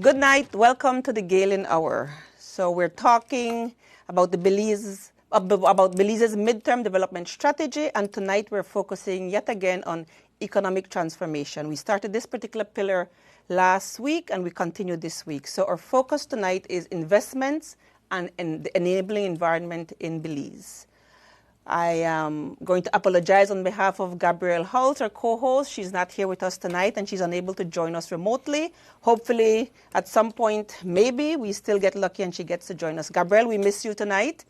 Good night. Welcome to the Galen Hour. So we're talking about Belize's midterm development strategy, and tonight we're focusing yet again on economic transformation. We started this particular pillar last week, and we continue this week. So our focus tonight is investments and the enabling environment in Belize. I am going to apologize on behalf of Gabrielle Holt, our co-host. She's not here with us tonight, and she's unable to join us remotely. Hopefully, at some point, maybe we still get lucky and she gets to join us. Gabrielle, we miss you tonight.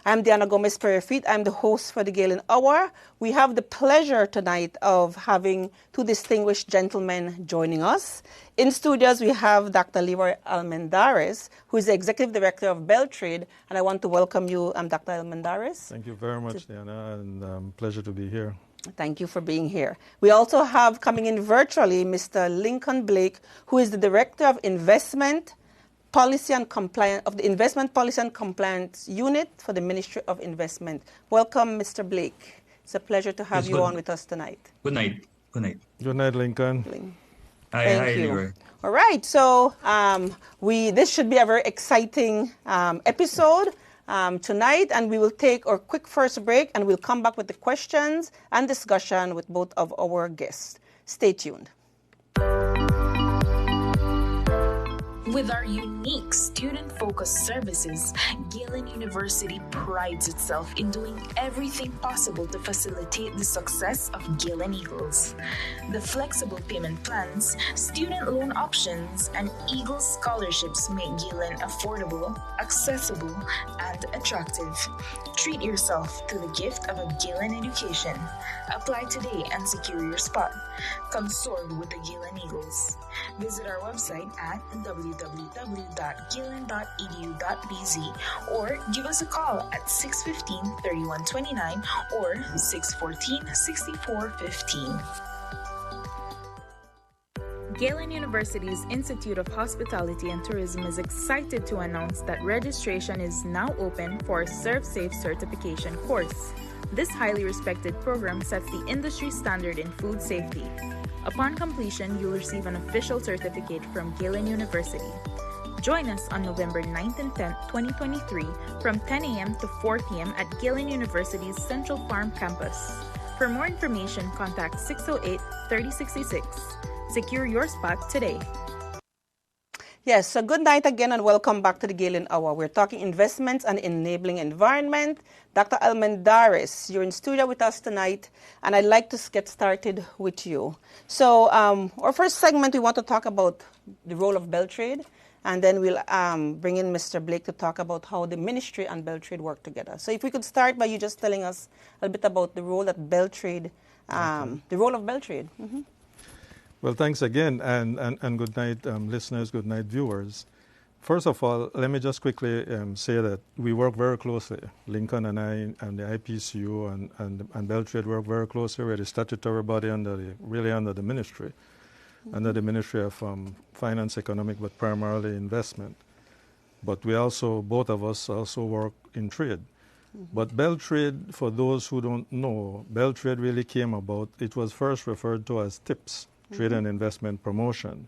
I'm Diana Gomez-Perefit. I'm the host for the Galen Hour. We have the pleasure tonight of having two distinguished gentlemen joining us. In studios, we have Dr. Leroy Almendares, who is the Executive Director of Beltrade, and I want to welcome you, Dr. Almendares. Thank you very much, Diana, and pleasure to be here. Thank you for being here. We also have coming in virtually Mr. Lincoln Blake, who is the Director of Investment Policy and Compliance of the Investment Policy and Compliance Unit for the Ministry of Investment. Welcome, Mr. Blake. It's a pleasure to have you on with us tonight. Good night. Good night. Good night, Lincoln. Thank you. All right, so this should be a very exciting episode tonight, and we will take our quick first break, and we'll come back with the questions and discussion with both of our guests. Stay tuned. With our unique student-focused services, Galen University prides itself in doing everything possible to facilitate the success of Galen Eagles. The flexible payment plans, student loan options, and Eagles scholarships make Galen affordable, accessible, and attractive. Treat yourself to the gift of a Galen education. Apply today and secure your spot. Come soar with the Galen Eagles. Visit our website at www.galen.edu.bz or give us a call at 615-3129 or 614-6415. Galen University's Institute of Hospitality and Tourism is excited to announce that registration is now open for a Serve Safe certification course. This highly respected program sets the industry standard in food safety. Upon completion, you'll receive an official certificate from Galen University. Join us on November 9th and 10th, 2023 from 10 a.m. to 4 p.m. at Galen University's Central Farm campus. For more information, contact 608-3066. Secure your spot today. Yes, so good night again and welcome back to the Galen Hour. We're talking investments and enabling environment. Dr. Almendares, you're in studio with us tonight, and I'd like to get started with you. So our first segment, we want to talk about the role of Beltrade, and then we'll bring in Mr. Blake to talk about how the ministry and Beltrade work together. So if we could start by you just telling us a little bit about the role that Beltrade, the role of Beltrade. Mm-hmm. Well, thanks again, and good night, listeners, good night, viewers. First of all, let me just quickly say that we work very closely. Lincoln and I and the IPCU and Beltrade work very closely. We're the statutory body under the ministry, under the Ministry of Finance, Economic, but primarily investment. But we also, both of us also work in trade. But Beltrade, for those who don't know, Beltrade really came about, it was first referred to as TIPS, Trade and Investment Promotion.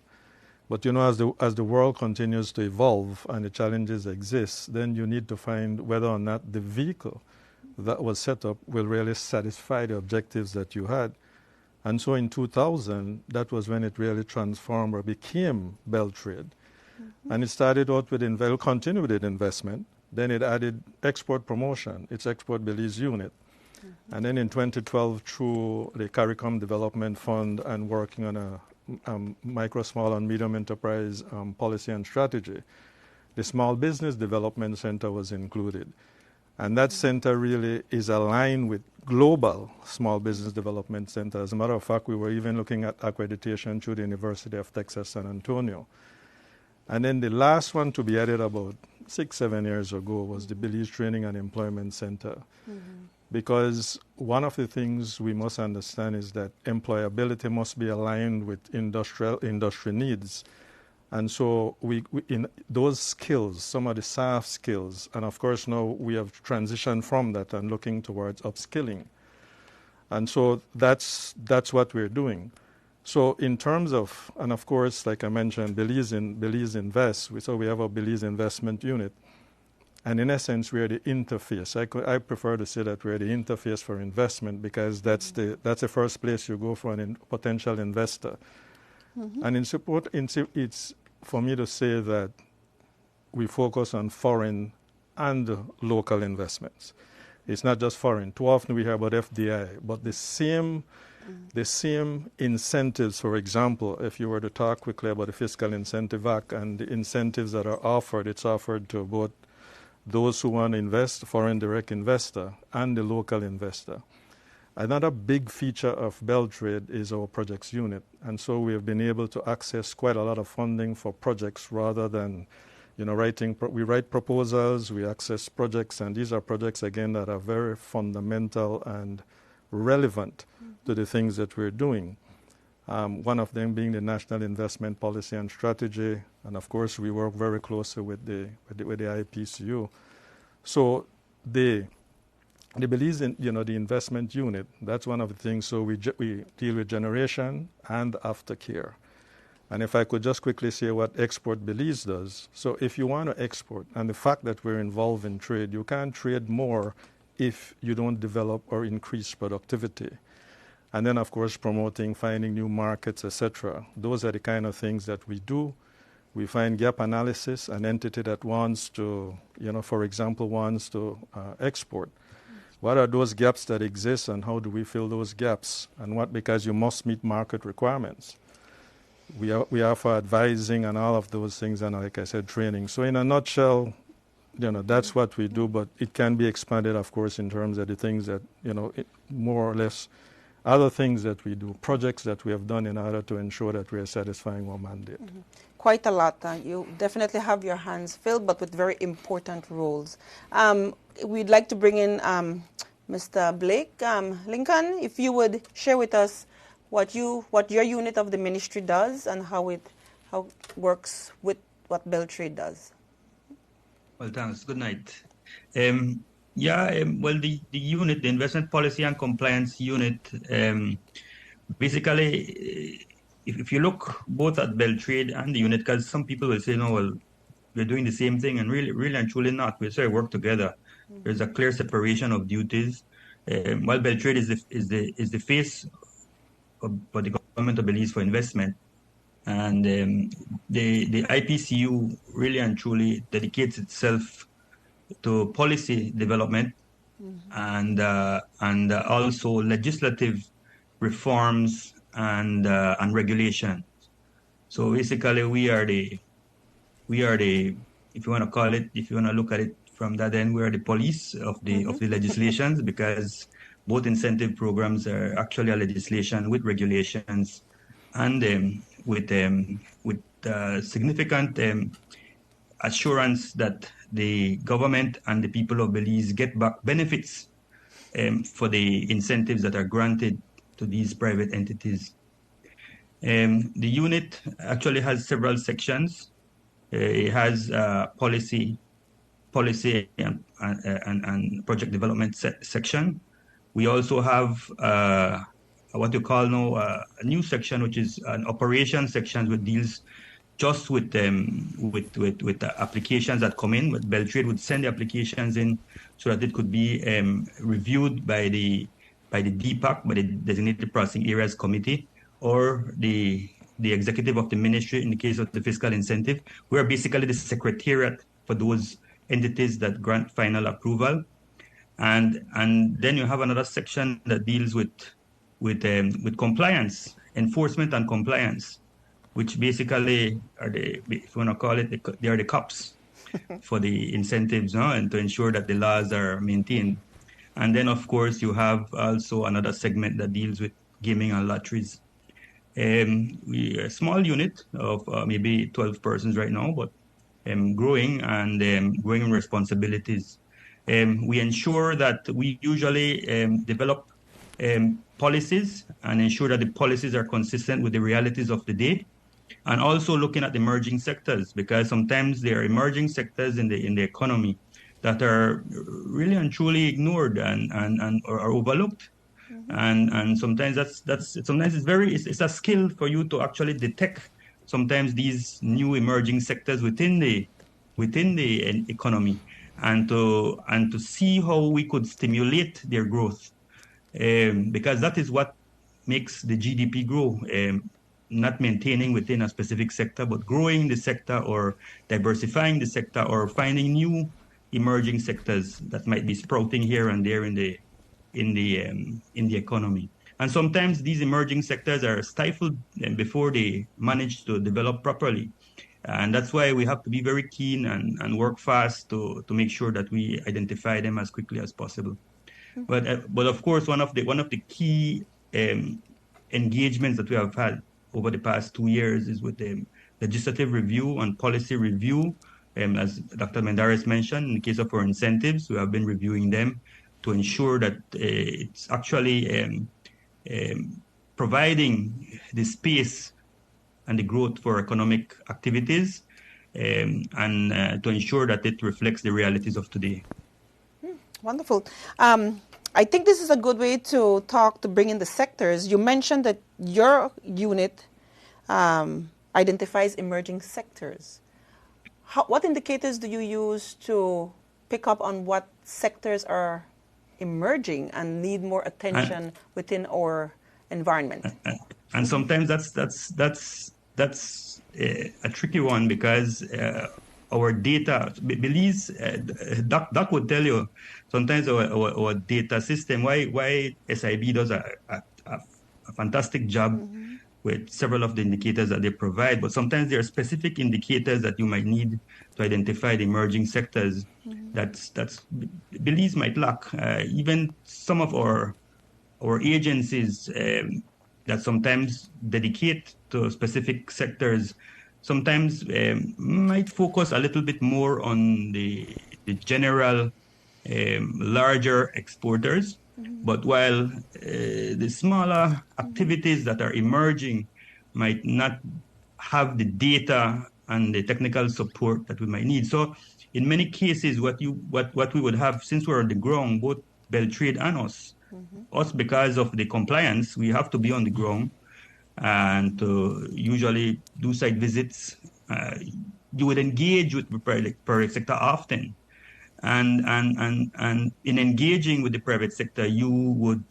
But as the world continues to evolve and the challenges exist, then you need to find whether or not the vehicle that was set up will really satisfy the objectives that you had. And so in 2000, that was when it really transformed or became Beltrade. And it started out with continued with investment. Then it added export promotion, its Export Belize unit. And then in 2012, through the CARICOM Development Fund and working on a micro, small, and medium enterprise policy and strategy, the Small Business Development Center was included. And that center really is aligned with global Small Business Development Center. As a matter of fact, we were even looking at accreditation through the University of Texas, San Antonio. And then the last one to be added about 6-7 years ago was the Belize Training and Employment Center. Because one of the things we must understand is that employability must be aligned with industry needs. And so we in those skills, some of the soft skills, and of course now we have transitioned from that and looking towards upskilling. And so that's what we're doing. So in terms of, and of course, like I mentioned, Belize Invest, so we have a Belize investment unit. And in essence, we're the interface. I prefer to say that we're the interface for investment because that's the first place you go for a potential investor. And it's for me to say that we focus on foreign and local investments. It's not just foreign. Too often we hear about FDI, but the same incentives, for example, if you were to talk quickly about the Fiscal Incentive Act and the incentives that are offered, it's offered to both those who want to invest, foreign direct investor, and the local investor. Another big feature of Beltrade is our projects unit. And so we have been able to access quite a lot of funding for projects rather than, we write proposals, we access projects, and these are projects, again, that are very fundamental and relevant to the things that we're doing. One of them being the National Investment Policy and Strategy, and of course we work very closely with the IPCU. So the Belize, the investment unit, that's one of the things. So we deal with generation and aftercare. And if I could just quickly say what Export Belize does. So if you want to export, and the fact that we're involved in trade, you can't trade more if you don't develop or increase productivity. And then, of course, promoting, finding new markets, etc. Those are the kind of things that we do. We find gap analysis, an entity that wants to, for example, wants to export. What are those gaps that exist, and how do we fill those gaps? And because you must meet market requirements. We offer advising and all of those things, and like I said, training. So in a nutshell, that's what we do, but it can be expanded, of course, in terms of the things that, more or less, other things that we do, projects that we have done in order to ensure that we are satisfying our mandate. Mm-hmm. Quite a lot. You definitely have your hands filled, but with very important roles. We'd like to bring in Mr. Blake Lincoln, if you would share with us what your unit of the ministry does and how it works with what Beltrade does. Well, thanks. Good night. Well, the unit, the Investment Policy and Compliance Unit, basically, if you look both at Beltrade and the unit, because some people will say, no, well, we're doing the same thing, and really and truly not. We sort of work together. Mm-hmm. There's a clear separation of duties. While Beltrade is the face for the government of Belize for investment, and the IPCU really and truly dedicates itself to policy development, mm-hmm. and also legislative reforms and regulation. So basically, we are the, if you want to call it, if you want to look at it from that end, we are the police of the mm-hmm. of the legislations, because both incentive programs are actually a legislation with regulations and with significant assurance that the government and the people of Belize get back benefits for the incentives that are granted to these private entities. The unit actually has several sections. It has policy and project development section. We also have what you call now a new section, which is an operations section, which deals just with the applications that come in. But Beltrade would send the applications in so that it could be reviewed by the DPAC, by the Designated Processing Areas Committee, or the executive of the ministry in the case of the fiscal incentive. We are basically the secretariat for those entities that grant final approval. And then you have another section that deals with compliance, enforcement and compliance, which basically are if you want to call it, they are the cops for the incentives, no? And to ensure that the laws are maintained. And then, of course, you have also another segment that deals with gaming and lotteries. We are a small unit of maybe 12 persons right now, but growing and growing in responsibilities. We ensure that we usually develop policies and ensure that the policies are consistent with the realities of the day, and also looking at emerging sectors, because sometimes there are emerging sectors in the economy that are really and truly ignored and or overlooked. Mm-hmm. And sometimes sometimes it's a skill for you to actually detect sometimes these new emerging sectors within the economy, and to see how we could stimulate their growth, because that is what makes the GDP grow. Not maintaining within a specific sector, but growing the sector, or diversifying the sector, or finding new emerging sectors that might be sprouting here and there in the economy. And sometimes these emerging sectors are stifled before they manage to develop properly. And that's why we have to be very keen and work fast to make sure that we identify them as quickly as possible. But of course, one of the key engagements that we have had over the past 2 years is with the legislative review and policy review. As Dr. Mendares mentioned, in the case of our incentives, we have been reviewing them to ensure that it's actually providing the space and the growth for economic activities, and to ensure that it reflects the realities of today. Wonderful. I think this is a good way to bring in the sectors. You mentioned that your unit identifies emerging sectors. What indicators do you use to pick up on what sectors are emerging and need more attention within our environment? And sometimes that's a tricky one, because our data, Belize, Doc would tell you, sometimes our data system, why SIB does a fantastic job with several of the indicators that they provide, but sometimes there are specific indicators that you might need to identify the emerging sectors that's Belize might lack. Even some of our agencies that sometimes dedicate to specific sectors sometimes might focus a little bit more on the general larger exporters. But while the smaller activities that are emerging might not have the data and the technical support that we might need. So in many cases, what we would have, since we're on the ground, both Beltrade and us, because of the compliance, we have to be on the ground and to usually do site visits. You would engage with the private sector often. And in engaging with the private sector, you would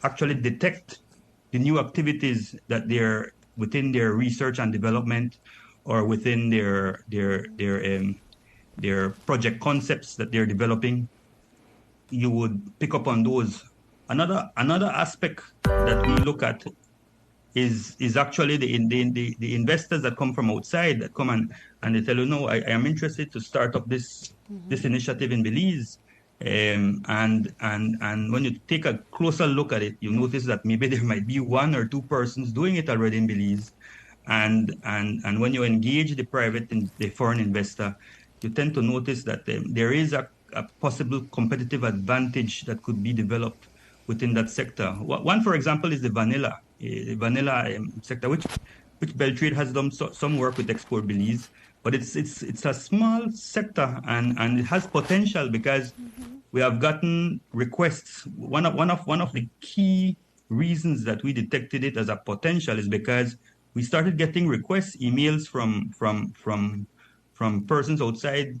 actually detect the new activities that they're within their research and development, or within their project concepts that they're developing. You would pick up on those. Another aspect that we look at is actually the investors that come from outside, that come and they tell you, no, I am interested to start up this initiative in Belize. And when you take a closer look at it, you notice that maybe there might be 1 or 2 persons doing it already in Belize. And when you engage the foreign investor, you tend to notice that there is a possible competitive advantage that could be developed within that sector. One, for example, is the vanilla sector, which Beltrade has done some work with Export Belize, but it's a small sector, and it has potential, because we have gotten requests. One of the key reasons that we detected it as a potential is because we started getting requests, emails from persons outside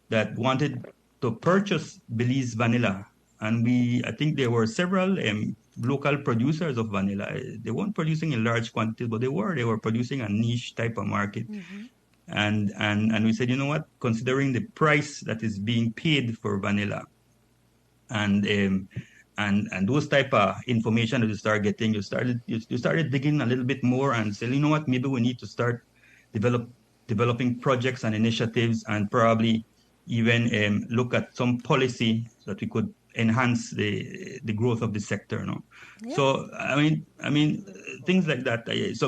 that wanted to purchase Belize vanilla. And I think there were several local producers of vanilla. They weren't producing in large quantities, but they were producing a niche type of market. And we said, you know what, considering the price that is being paid for vanilla, and those type of information that you start getting, you started digging a little bit more and said, you know what, maybe we need to start developing projects and initiatives, and probably even look at some policy so that we could enhance the growth of the sector. No? Yeah. So I mean things like that.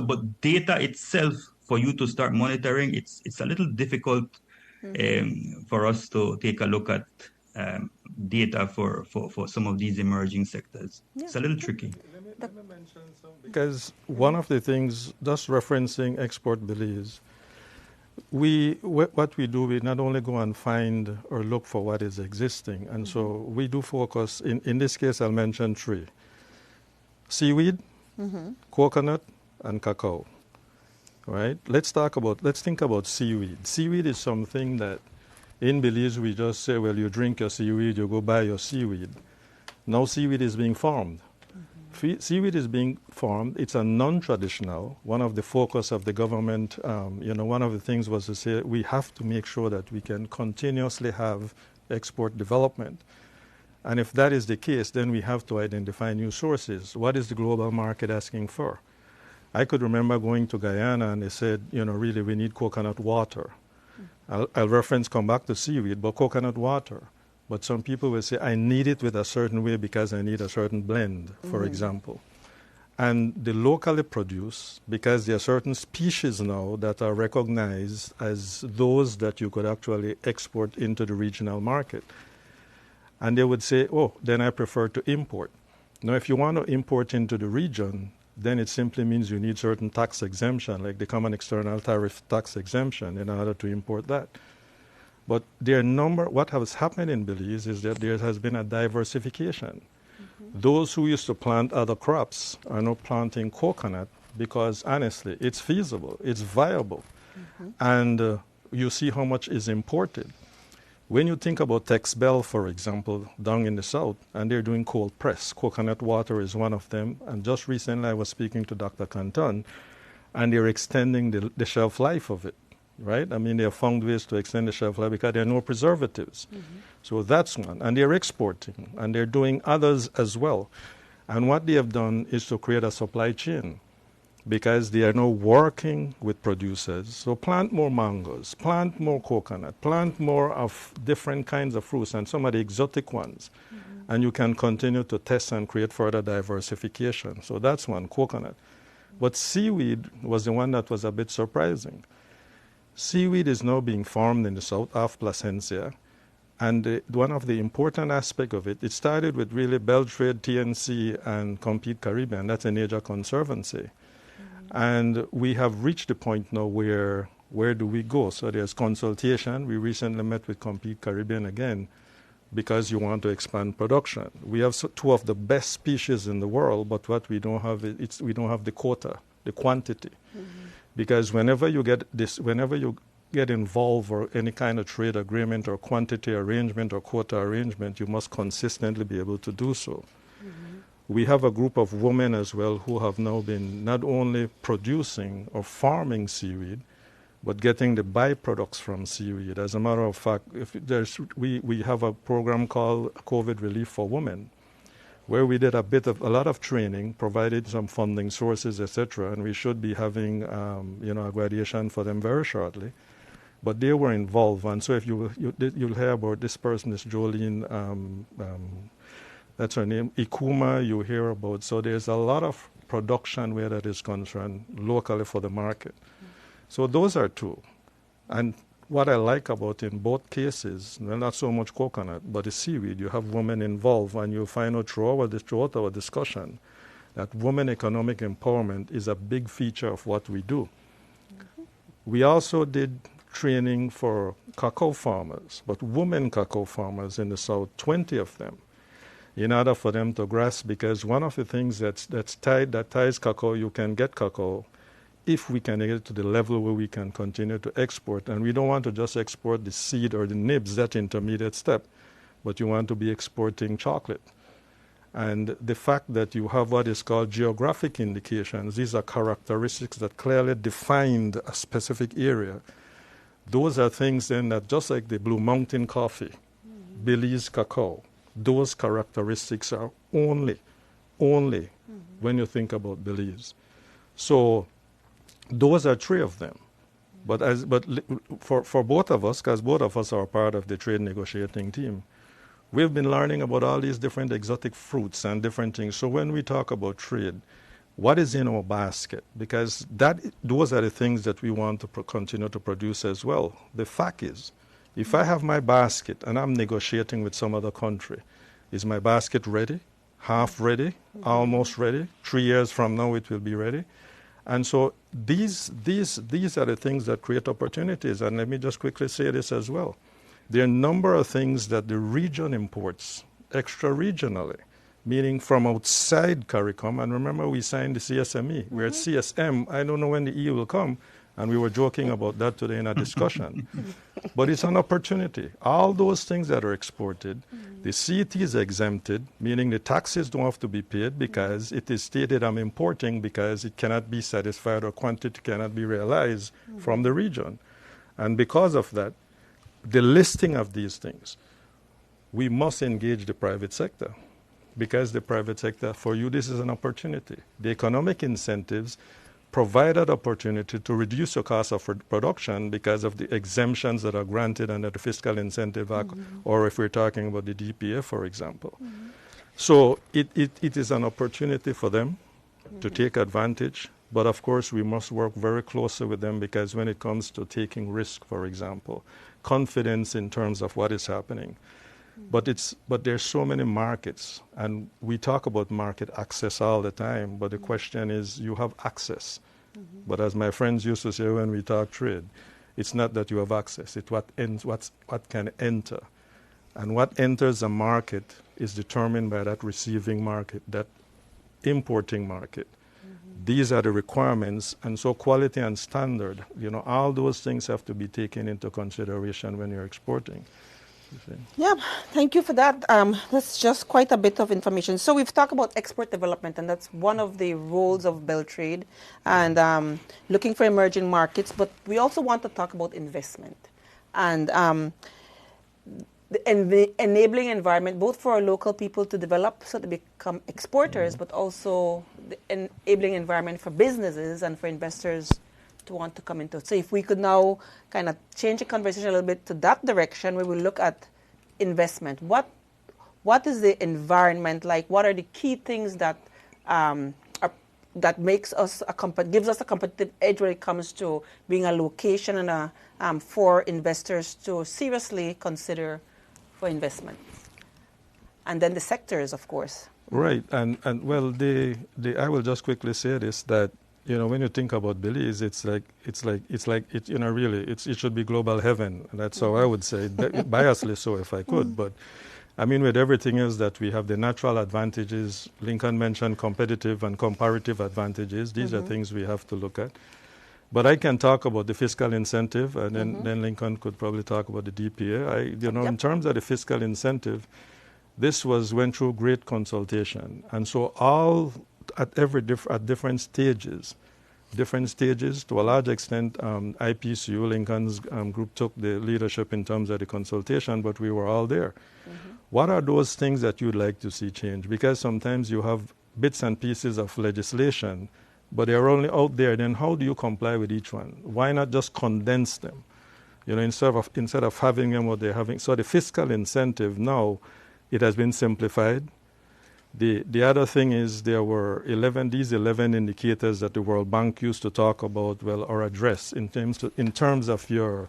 But data itself, for you to start monitoring, it's a little difficult for us to take a look at data for some of these emerging sectors. Yeah. It's a little tricky. Let me mention some, because one of the things, just referencing Export Belize, what we do, we not only go and find or look for what is existing, and so we do focus, in this case I'll mention three: seaweed, coconut, and cacao. Right? Let's think about seaweed. Seaweed is something that in Belize we just say, well, you drink your seaweed, you go buy your seaweed. Now seaweed is being farmed. Seaweed is being farmed. It's a non-traditional. One of the focus of the government, one of the things was to say we have to make sure that we can continuously have export development. And if that is the case, then we have to identify new sources. What is the global market asking for? I could remember going to Guyana and they said, really we need coconut water. I'll come back to seaweed, but coconut water. But some people will say, I need it with a certain way because I need a certain blend, for example. And the locally produced, because there are certain species now that are recognized as those that you could actually export into the regional market. And they would say, then I prefer to import. Now, if you want to import into the region, then it simply means you need certain tax exemption, like the common external tariff tax exemption, in order to import that. But what has happened in Belize is that there has been a diversification. Those who used to plant other crops are now planting coconut because, honestly, it's feasible, it's viable, and you see how much is imported. When you think about Texbel, for example, down in the south, and they're doing cold press, coconut water is one of them, and just recently I was speaking to Dr. Canton, and they're extending the shelf life of it. Right? I mean, they have found ways to extend the shelf life because there are no preservatives. So that's one. And they're exporting, and they're doing others as well. And what they have done is to create a supply chain because they are now working with producers. So plant more mangoes, plant more coconut, plant more of different kinds of fruits and some of the exotic ones. And you can continue to test and create further diversification. So that's one, coconut. But seaweed was the one that was a bit surprising. Seaweed is now being farmed in the south off Placencia, and one of the important aspects of it started with really Beltrade, TNC, and Compete Caribbean. That's a Nature Conservancy. And we have reached the point now where do we go? So there's consultation. We recently met with Compete Caribbean again because you want to expand production. We have two of the best species in the world, but what we don't have we don't have the quota, the quantity. Because whenever you get involved or any kind of trade agreement or quantity arrangement or quota arrangement, you must consistently be able to do so. We have a group of women as well who have now been not only producing or farming seaweed, but getting the byproducts from seaweed. As a matter of fact, we have a program called COVID Relief for Women, where we did a lot of training, provided some funding sources, etc., and we should be having a graduation for them very shortly. But they were involved, and so if you'll hear about this person, this Jolene, that's her name, Ikuma, you hear about. So there's a lot of production where that is concerned locally for the market. So those are two. And what I like about in both cases, well, not so much coconut, but the seaweed, you have women involved, and you'll find out throughout our discussion that women economic empowerment is a big feature of what we do. We also did training for cacao farmers, but women cacao farmers in the south, 20 of them, in order for them to grasp, because one of the things that ties cacao, you can get cacao if we can get to the level where we can continue to export. And we don't want to just export the seed or the nibs, that intermediate step, but you want to be exporting chocolate. And the fact that you have what is called geographic indications, these are characteristics that clearly defined a specific area. Those are things then that, just like the Blue Mountain coffee, Belize cacao, those characteristics are only when you think about Belize. So those are three of them. But for both of us, because both of us are part of the trade negotiating team, we've been learning about all these different exotic fruits and different things. So when we talk about trade, what is in our basket? Because those are the things that we want to continue to produce as well. The fact is, if I have my basket and I'm negotiating with some other country, is my basket ready? Half ready? Almost ready? 3 years from now it will be ready? And so these are the things that create opportunities. And let me just quickly say this as well. There are a number of things that the region imports extra-regionally, meaning from outside CARICOM. And remember, we signed the CSME. We're at CSM. I don't know when the EU will come. And we were joking about that today in a discussion. But it's an opportunity. All those things that are exported, the CET is exempted, meaning the taxes don't have to be paid because it is stated I'm importing because it cannot be satisfied or quantity cannot be realized from the region. And because of that, the listing of these things, we must engage the private sector. Because the private sector, for you, this is an opportunity. The economic incentives provide that opportunity to reduce your cost of production because of the exemptions that are granted under the Fiscal Incentive Act, or if we're talking about the DPA, for example. So it is an opportunity for them to take advantage, but of course we must work very closely with them because when it comes to taking risk, for example, confidence in terms of what is happening. But there's so many markets, and we talk about market access all the time, but the question is you have access. But as my friends used to say when we talk trade, it's not that you have access, it's what can enter. And what enters a market is determined by that receiving market, that importing market. These are the requirements, and so quality and standard, all those things have to be taken into consideration when you're exporting. Yeah, thank you for that. That's just quite a bit of information. So we've talked about export development, and that's one of the roles of Beltrade, and looking for emerging markets. But we also want to talk about investment and the enabling environment, both for our local people to develop so they become exporters, but also the enabling environment for businesses and for investors to want to come into it. So if we could now kind of change the conversation a little bit to that direction, we will look at investment. What is the environment like? What are the key things that that makes us gives us a competitive edge when it comes to being a location and for investors to seriously consider for investment? And then the sectors, of course. Right, and well, I will just quickly say this, that when you think about Belize, it should be global heaven. That's how I would say it, biasly so if I could. But I mean, with everything else that we have, the natural advantages, Lincoln mentioned competitive and comparative advantages. These are things we have to look at. But I can talk about the fiscal incentive, and then Lincoln could probably talk about the DPA. In terms of the fiscal incentive, this went through great consultation, and so all at different stages, to a large extent, IPCU, Lincoln's group took the leadership in terms of the consultation, but we were all there. What are those things that you'd like to see change? Because sometimes you have bits and pieces of legislation, but they're only out there. Then how do you comply with each one? Why not just condense them? Instead of having them what they're having. So the fiscal incentive now, it has been simplified. The other thing is there were 11 indicators that the World Bank used to talk about, or address in terms of your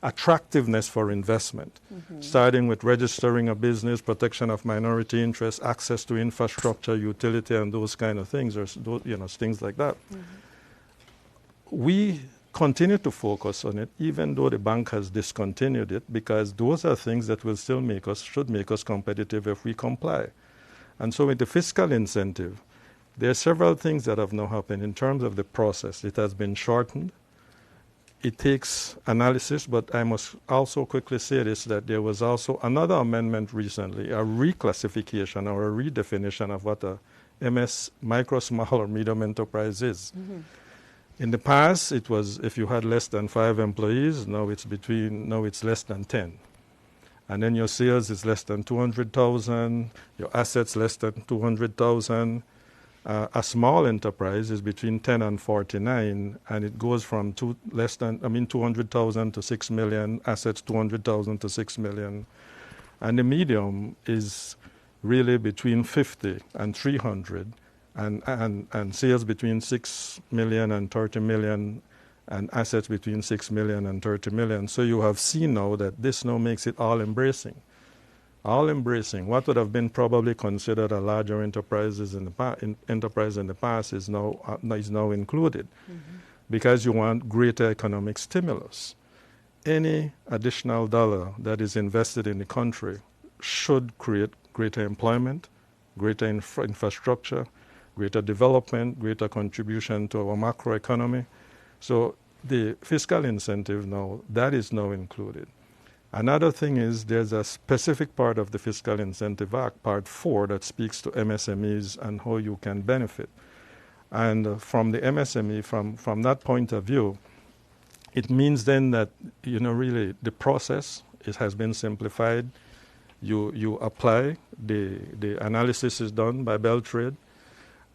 attractiveness for investment, starting with registering a business, protection of minority interests, access to infrastructure, utility, and those kind of things, or things like that. We continue to focus on it, even though the bank has discontinued it, because those are things that will still should make us competitive if we comply. And so with the fiscal incentive, there are several things that have now happened in terms of the process. It has been shortened. It takes analysis, but I must also quickly say this, that there was also another amendment recently, a reclassification or a redefinition of what a MS, micro, small, or medium enterprise is. In the past, it was if you had less than 5 employees, now it's less than 10. And then your sales is less than 200,000, your assets less than 200,000. A small enterprise is between 10 and 49, and it goes from 200,000 to 6 million, assets 200,000 to 6 million. And the medium is really between 50 and 300, and sales between 6 million and 30 million, and assets between 6 million and 30 million. So you have seen now that this now makes it all embracing. all embracing what would have been probably considered a larger enterprise in the past is now included, because you want greater economic stimulus. Any additional dollar that is invested in the country should create greater employment, greater infrastructure, greater development, greater contribution to our macroeconomy. So the fiscal incentive now, that is now included. Another thing is there's a specific part of the Fiscal Incentive Act, Part 4, that speaks to MSMEs and how you can benefit. And from the MSME, from that point of view, it means then that, really the process, it has been simplified. You apply, the analysis is done by Beltrade,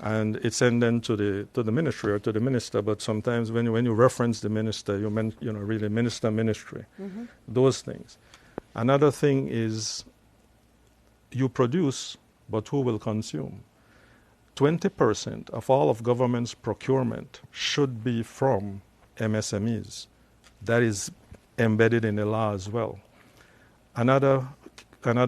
and it's sent then to the ministry or to the minister. But sometimes when you reference the minister, you really ministry, those things. Another thing is you produce, but who will consume? 20% of all of government's procurement should be from MSMEs. That is embedded in the law as well. Another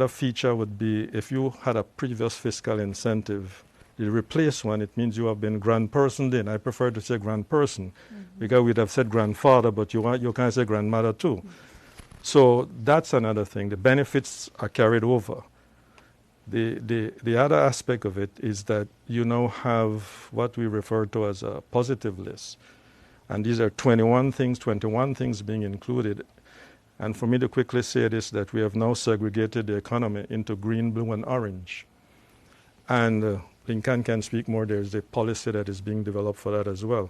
feature would be if you had a previous fiscal incentive, you replace one, it means you have been grandpersoned in. I prefer to say grandperson, because we'd have said grandfather, but you can't say grandmother too. So that's another thing. The benefits are carried over. The other aspect of it is that you now have what we refer to as a positive list. And these are 21 things being included. And for me to quickly say this, that we have now segregated the economy into green, blue, and orange. And Lincoln can speak more. There's a policy that is being developed for that as well.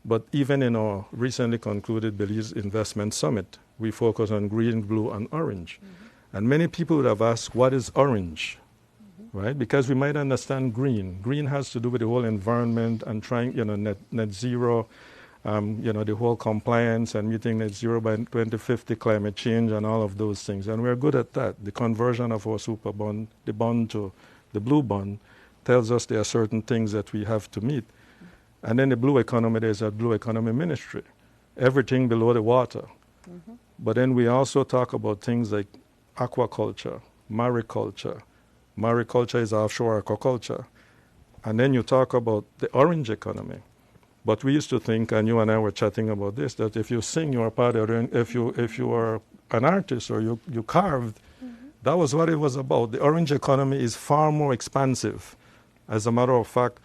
But even in our recently concluded Belize Investment Summit, we focus on green, blue, and orange. And many people would have asked, what is orange? Right? Because we might understand green. Green has to do with the whole environment and trying, net zero, the whole compliance and meeting net zero by 2050, climate change, and all of those things. And we're good at that. The conversion of our super bond, the bond to the blue bond, tells us there are certain things that we have to meet. And then the blue economy, there's a blue economy ministry, everything below the water. But then we also talk about things like aquaculture, mariculture. Mariculture is offshore aquaculture. And then you talk about the orange economy. But we used to think, and you and I were chatting about this, that if you sing, you're a part of it. If you are an artist or you carved, that was what it was about. The orange economy is far more expansive. As a matter of fact,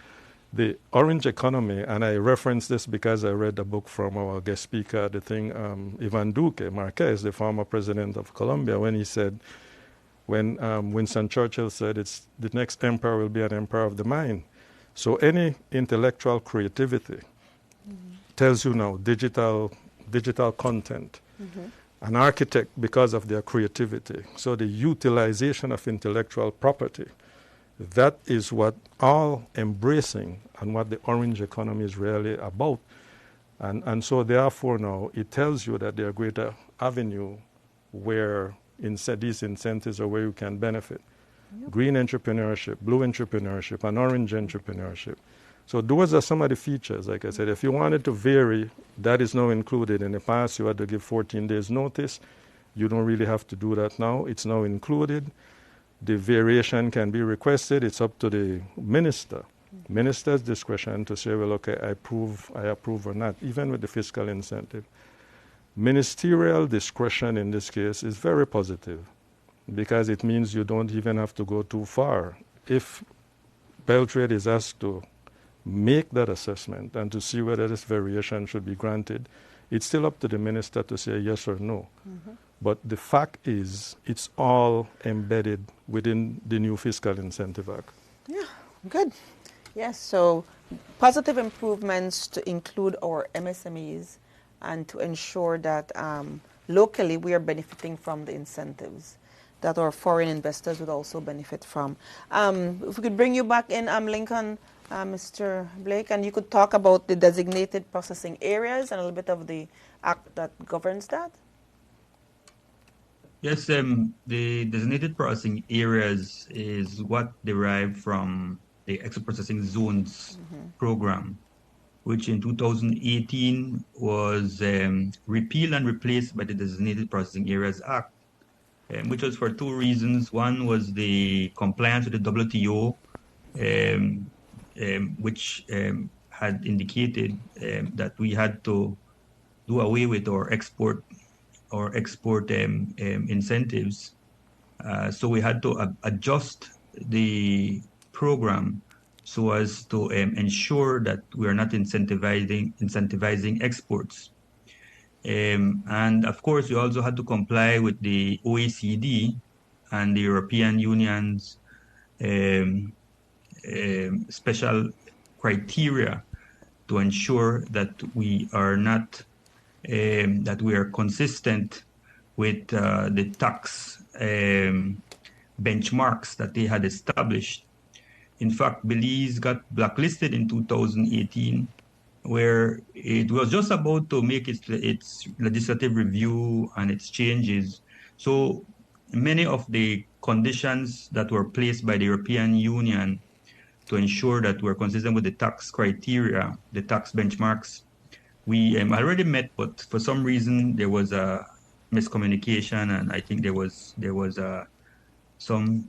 the orange economy, and I reference this because I read a book from our guest speaker, Ivan Duque Marquez, the former president of Colombia, when he said, when Winston Churchill said, the next empire will be an empire of the mind. So any intellectual creativity tells you now digital content. An architect because of their creativity. So the utilization of intellectual property, that is what all embracing and what the orange economy is really about. And so therefore now it tells you that there are greater avenue where these incentives are where you can benefit. Green entrepreneurship, blue entrepreneurship, and orange entrepreneurship. So those are some of the features. Like I said, if you wanted to vary, that is now included. In the past, you had to give 14 days notice. You don't really have to do that now. It's now included. The variation can be requested. It's up to the minister. Minister's discretion to say, well, okay, I approve or not, even with the fiscal incentive. Ministerial discretion in this case is very positive because it means you don't even have to go too far. If Beltrade is asked to make that assessment and to see whether this variation should be granted, it's still up to the minister to say yes or no. But the fact is, it's all embedded within the new Fiscal Incentive Act. Yeah, good. Yes, so positive improvements to include our MSMEs and to ensure that locally we are benefiting from the incentives that our foreign investors would also benefit from. If we could bring you back in, Lincoln, Mr. Blake, and you could talk about the designated processing areas and a little bit of the act that governs that. Yes, the designated processing areas is what derived from the export processing zones program, which in 2018 was repealed and replaced by the Designated Processing Areas Act. which was for two reasons. One was the compliance with the WTO, which had indicated that we had to do away with our export incentives. So we had to adjust the program so as to ensure that we are not incentivizing exports. And of course, we also had to comply with the OECD and the European Union's special criteria to ensure that we are not that we are consistent with the tax benchmarks that they had established. In fact, Belize got blacklisted in 2018, where it was just about to make its legislative review and its changes. So many of the conditions that were placed by the European Union to ensure that we're consistent with the tax criteria, the tax benchmarks, we already met, but for some reason there was a miscommunication, and I think there was some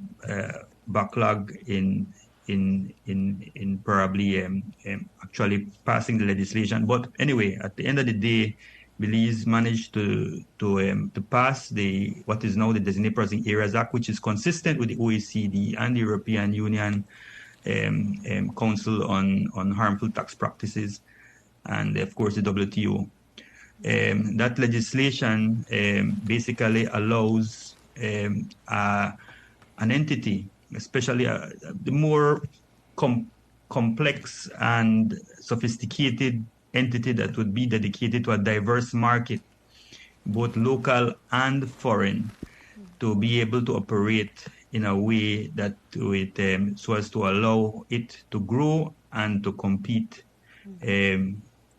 backlog in probably actually passing the legislation. But anyway, at the end of the day, Belize managed to pass what is now the Designated Processing Areas Act, which is consistent with the OECD and the European Union Council on Harmful Tax Practices, and of course the WTO. That legislation basically allows an entity, especially the more complex and sophisticated entity that would be dedicated to a diverse market, both local and foreign, to be able to operate in a way that so as to allow it to grow and to compete,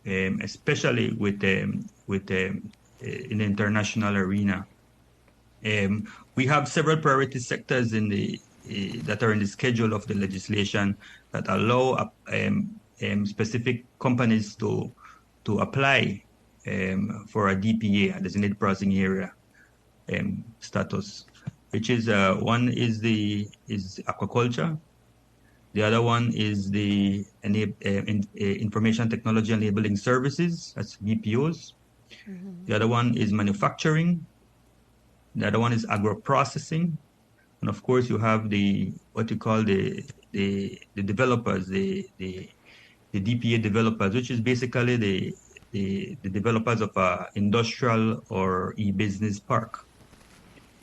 especially in the international arena. We have several priority sectors that are in the schedule of the legislation that allow specific companies to apply for a DPA, a designated processing area status, which is one is aquaculture. The other one is the information technology enabling services, that's BPOs. The other one is manufacturing. The other one is agro-processing. And of course, you have what you call the developers, the DPA developers, which is basically the developers of a industrial or e-business park.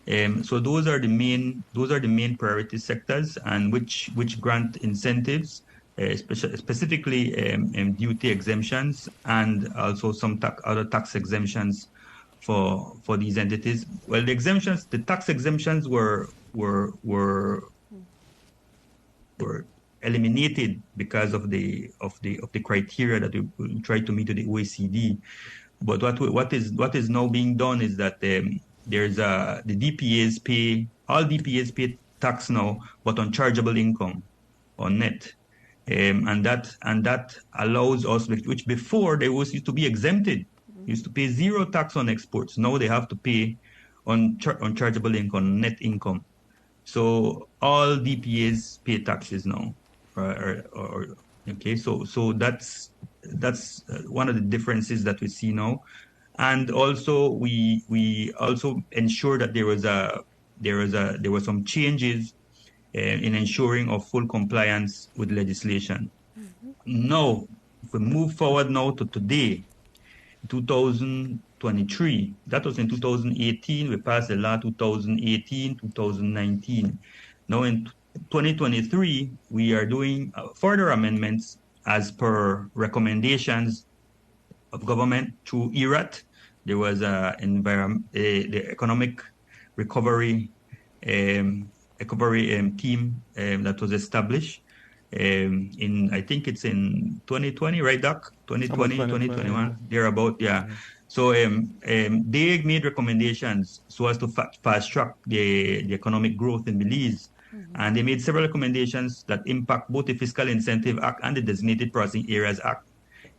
So those are the main priority sectors, and which grant incentives, specifically duty exemptions, and also some other tax exemptions for these entities. Well, the tax exemptions were eliminated because of the criteria that we tried to meet with the OECD. But what is now being done is that all DPAs pay tax now, but on chargeable income, on net, and that allows us, which before they used to be exempted, used to pay zero tax on exports. Now they have to pay on chargeable income, net income. So all DPAs pay taxes now, okay. So that's one of the differences that we see now. And also, we also ensure that there were some changes in ensuring of full compliance with legislation. Now, if we move forward now to today, 2023, that was in 2018. We passed the law 2018, 2019. Now in 2023, we are doing further amendments as per recommendations of government through ERAT. There was the economic recovery team that was established I think it's in 2020, right, Doc? 2020, 2021, thereabout, yeah. So they made recommendations so as to fast track the economic growth in Belize. And they made several recommendations that impact both the Fiscal Incentive Act and the Designated Processing Areas Act.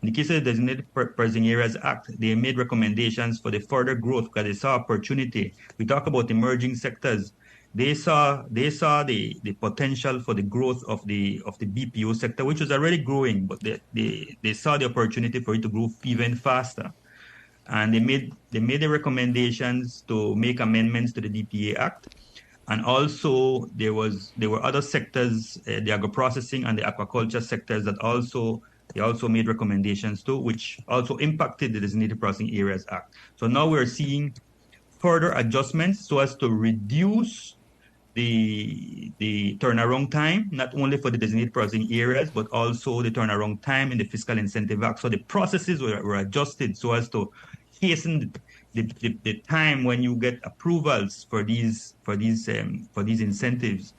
In the case of the Designated Processing Areas Act, they made recommendations for the further growth because they saw opportunity. We talk about emerging sectors. They saw the potential for the growth of the BPO sector, which was already growing, but they saw the opportunity for it to grow even faster. And they made the recommendations to make amendments to the DPA Act. And also there were other sectors, the agro-processing and the aquaculture sectors that they also made recommendations to, which also impacted the Designated Processing Areas Act. So now we're seeing further adjustments so as to reduce the turnaround time, not only for the designated processing areas, but also the turnaround time in the Fiscal Incentive Act. So the processes were adjusted so as to hasten the time when you get approvals for these incentives.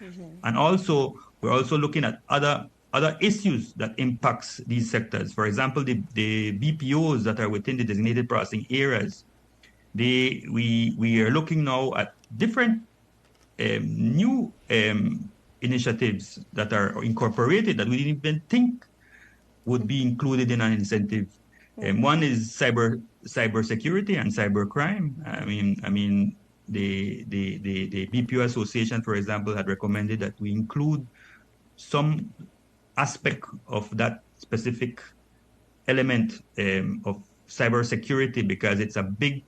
And also we're also looking at other issues that impacts these sectors. For example, the BPOs that are within the designated processing areas. We are looking now at different new initiatives that are incorporated that we didn't even think would be included in an incentive. One is cybersecurity and cybercrime. I mean, the BPO Association, for example, had recommended that we include some aspect of that specific element of cybersecurity because it's a big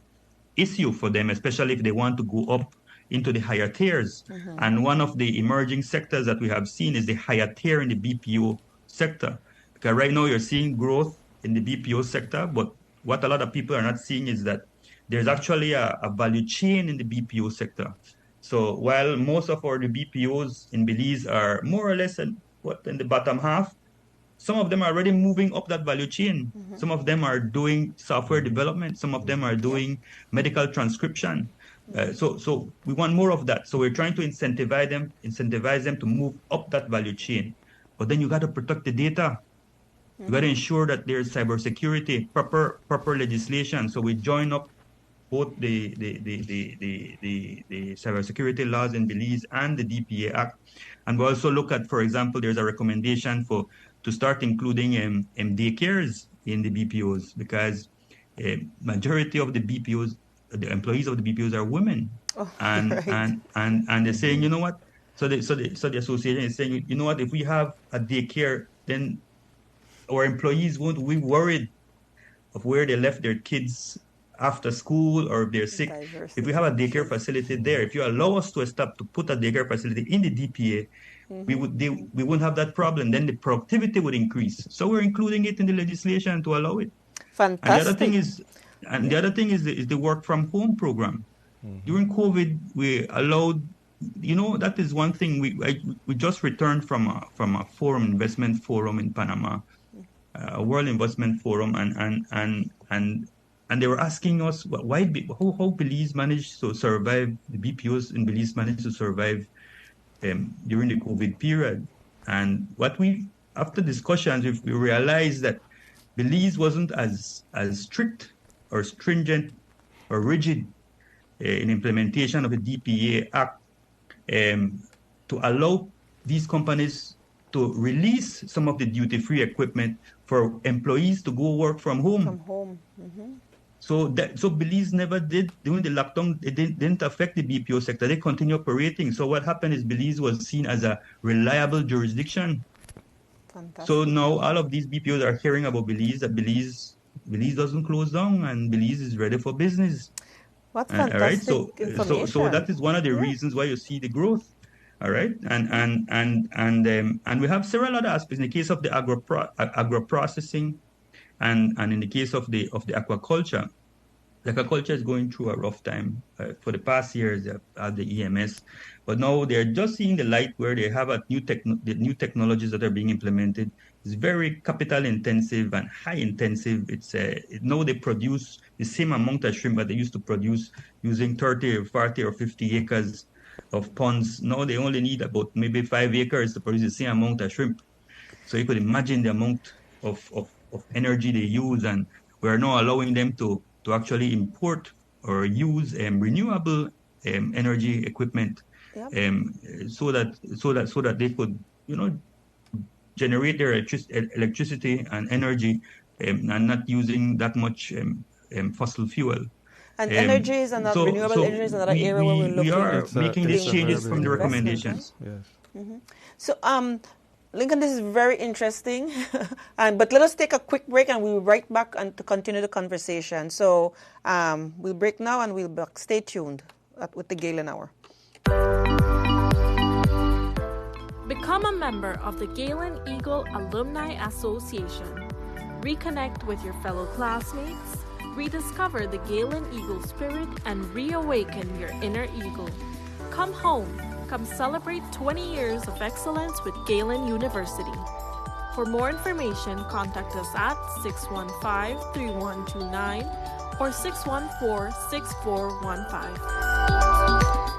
issue for them, especially if they want to go up into the higher tiers. And one of the emerging sectors that we have seen is the higher tier in the BPO sector. Because right now you're seeing growth in the BPO sector, but what a lot of people are not seeing is that there's actually a value chain in the BPO sector. So while most of the BPOs in Belize are more or less in the bottom half, some of them are already moving up that value chain. Some of them are doing software development. Some of them are doing medical transcription. So we want more of that. So we're trying to incentivize them to move up that value chain. But then you got to protect the data. You got to ensure that there's cybersecurity, proper legislation. So we join up both the cybersecurity laws in Belize and the DPA Act. And we also look at, for example, there's a recommendation to start including daycares in the BPOs because majority of the BPOs, the employees of the BPOs are women. And they're saying, you know what? So the association is saying, you know what, if we have a daycare, then our employees won't be worried of where they left their kids after school or if they're sick. If we have a daycare facility there, if you allow us to put a daycare facility in the DPA, we wouldn't have that problem. Then the productivity would increase. So we're including it in the legislation to allow it. Fantastic. And the other thing is the work from home program. During COVID, we allowed, that is one thing. We just returned from a investment forum in Panama, a World Investment Forum, and they were asking us how Belize managed to survive. The BPOs in Belize managed to survive during the COVID period. And after discussions, we realized that Belize wasn't as strict or stringent or rigid in implementation of the DPA Act to allow these companies to release some of the duty-free equipment for employees to go work from home. So Belize never did, during the lockdown, it didn't affect the BPO sector. They continue operating. So what happened is Belize was seen as a reliable jurisdiction. Fantastic. So now all of these BPOs are hearing about Belize, that Belize doesn't close down and Belize is ready for business. What fantastic information. So that is one of the reasons why you see the growth. All right, and we have several other aspects in the case of the agro-processing, and in the case of the aquaculture. The aquaculture is going through a rough time for the past years at the EMS, but now they're just seeing the light where they have the new technologies that are being implemented. It's very capital intensive and high intensive. Now they produce the same amount of shrimp that they used to produce using 30 or 40 or 50 acres of ponds. Now they only need about maybe 5 acres to produce the same amount of shrimp. So you could imagine the amount of energy they use, and we're now allowing them to actually import or use renewable energy equipment, so that they could generate their electricity and energy and not using that much fossil fuel. And energies and renewable energy is another area where we're we looking are making these changes from the recommendations. Yes. So, Lincoln, this is very interesting. But let us take a quick break and we'll be right back and to continue the conversation. So we'll break now and we'll be back. Stay tuned with the Galen Hour. Become a member of the Galen Eagle Alumni Association. Reconnect with your fellow classmates, rediscover the Galen Eagle spirit, and reawaken your inner eagle. Come home. Come celebrate 20 years of excellence with Galen University. For more information, contact us at 615-3129 or 614-6415.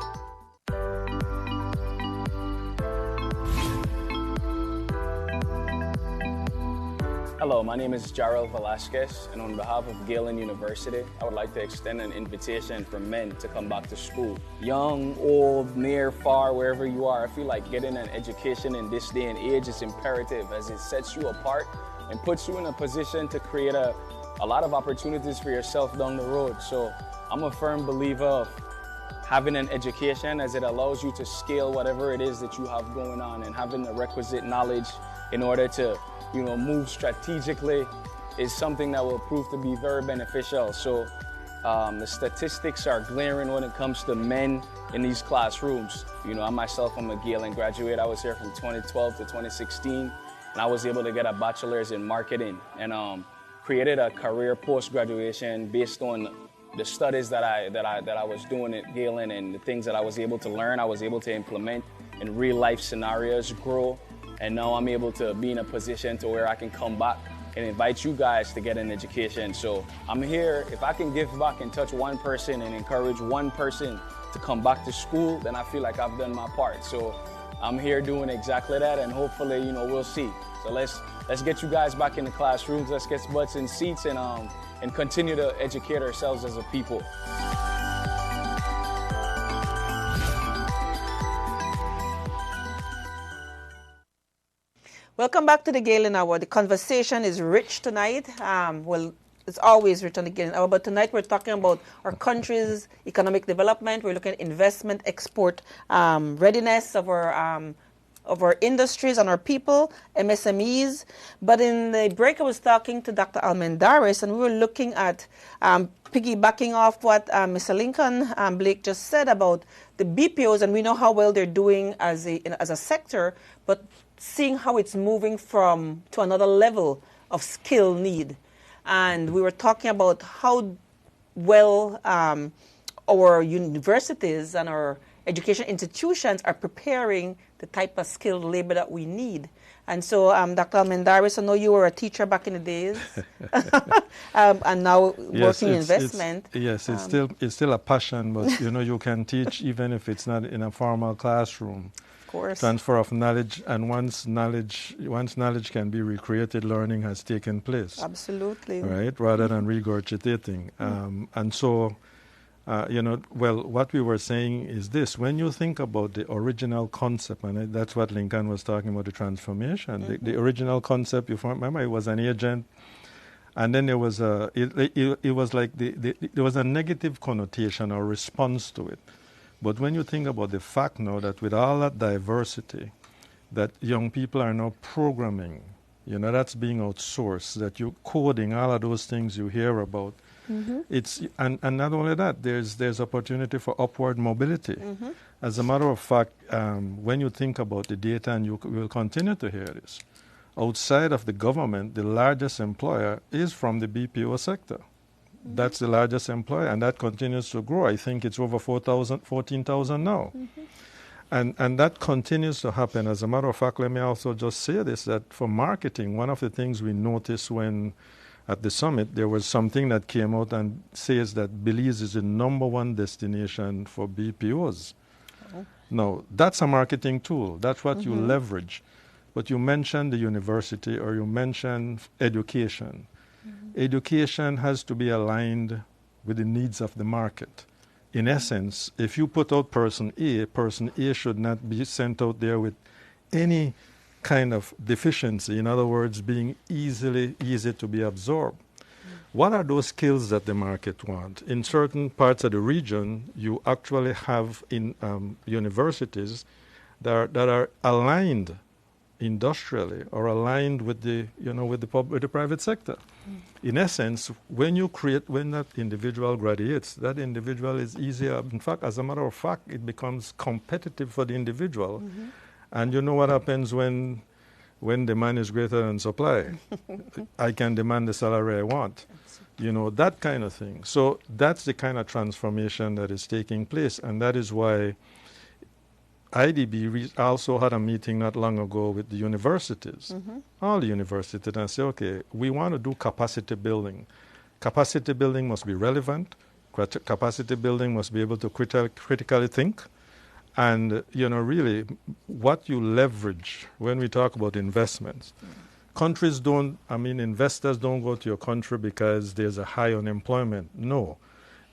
Hello, my name is Jarrell Velasquez, and on behalf of Galen University, I would like to extend an invitation for men to come back to school. Young, old, near, far, wherever you are, I feel like getting an education in this day and age is imperative as it sets you apart and puts you in a position to create a lot of opportunities for yourself down the road. So I'm a firm believer of having an education as it allows you to scale whatever it is that you have going on, and having the requisite knowledge in order to move strategically is something that will prove to be very beneficial. So the statistics are glaring when it comes to men in these classrooms. I myself, I'm a Galen graduate. I was here from 2012 to 2016, and I was able to get a bachelor's in marketing and created a career post-graduation based on the studies that I was doing at Galen, and the things that I was able to learn, I was able to implement in real life scenarios, grow. And now I'm able to be in a position to where I can come back and invite you guys to get an education. So I'm here. If I can give back and touch one person and encourage one person to come back to school, then I feel like I've done my part. So I'm here doing exactly that, and hopefully, we'll see. So let's get you guys back in the classrooms. Let's get butts in seats and continue to educate ourselves as a people. Welcome back to the Galen Hour. The conversation is rich tonight. It's always rich on the Galen Hour, but tonight we're talking about our country's economic development. We're looking at investment, export readiness of our industries and our people, MSMEs. But in the break, I was talking to Dr. Almendares, and we were looking at piggybacking off what Mr. Lincoln Blake just said about the BPOs, and we know how well they're doing as a sector, but seeing how it's moving to another level of skill need. And we were talking about how well our universities and our education institutions are preparing the type of skilled labor that we need. And so, Dr. Almendares, I know you were a teacher back in the days, and now working in investment. It's still a passion, but you can teach even if it's not in a formal classroom. Course. Transfer of knowledge, and once knowledge can be recreated, learning has taken place. Absolutely. Right, rather than regurgitating. And so, what we were saying is this: when you think about the original concept, and that's what Lincoln was talking about, the transformation. The original concept, if you remember, it was an agent, and then there was it was like there was a negative connotation or response to it. But when you think about the fact now that with all that diversity, that young people are now programming, that's being outsourced, that you're coding, all of those things you hear about. It's and not only that, there's opportunity for upward mobility. As a matter of fact, when you think about the data, and you will continue to hear this, outside of the government, the largest employer is from the BPO sector. That's the largest employer, and that continues to grow. I think it's over 14,000 now. And that continues to happen. As a matter of fact, let me also just say this, that for marketing, one of the things we noticed when at the summit, there was something that came out and says that Belize is the #1 destination for BPOs. Now, that's a marketing tool. That's what you leverage. But you mentioned the university, or you mentioned education. Education has to be aligned with the needs of the market. In essence, if you put out person A should not be sent out there with any kind of deficiency. In other words, being easy to be absorbed. What are those skills that the market want? In certain parts of the region, you actually have in universities that are aligned industrially or aligned with the with the private sector. In essence, when that individual graduates, that individual is easier. In fact, as a matter of fact, it becomes competitive for the individual. And you know what happens when demand is greater than supply? I can demand the salary I want. That kind of thing. So that's the kind of transformation that is taking place, and that is why IDB also had a meeting not long ago with the universities, all the universities, and say, okay, we want to do capacity building. Capacity building must be relevant. Capacity building must be able to critically think. And, really, what you leverage when we talk about investments, investors don't go to your country because there's a high unemployment. No.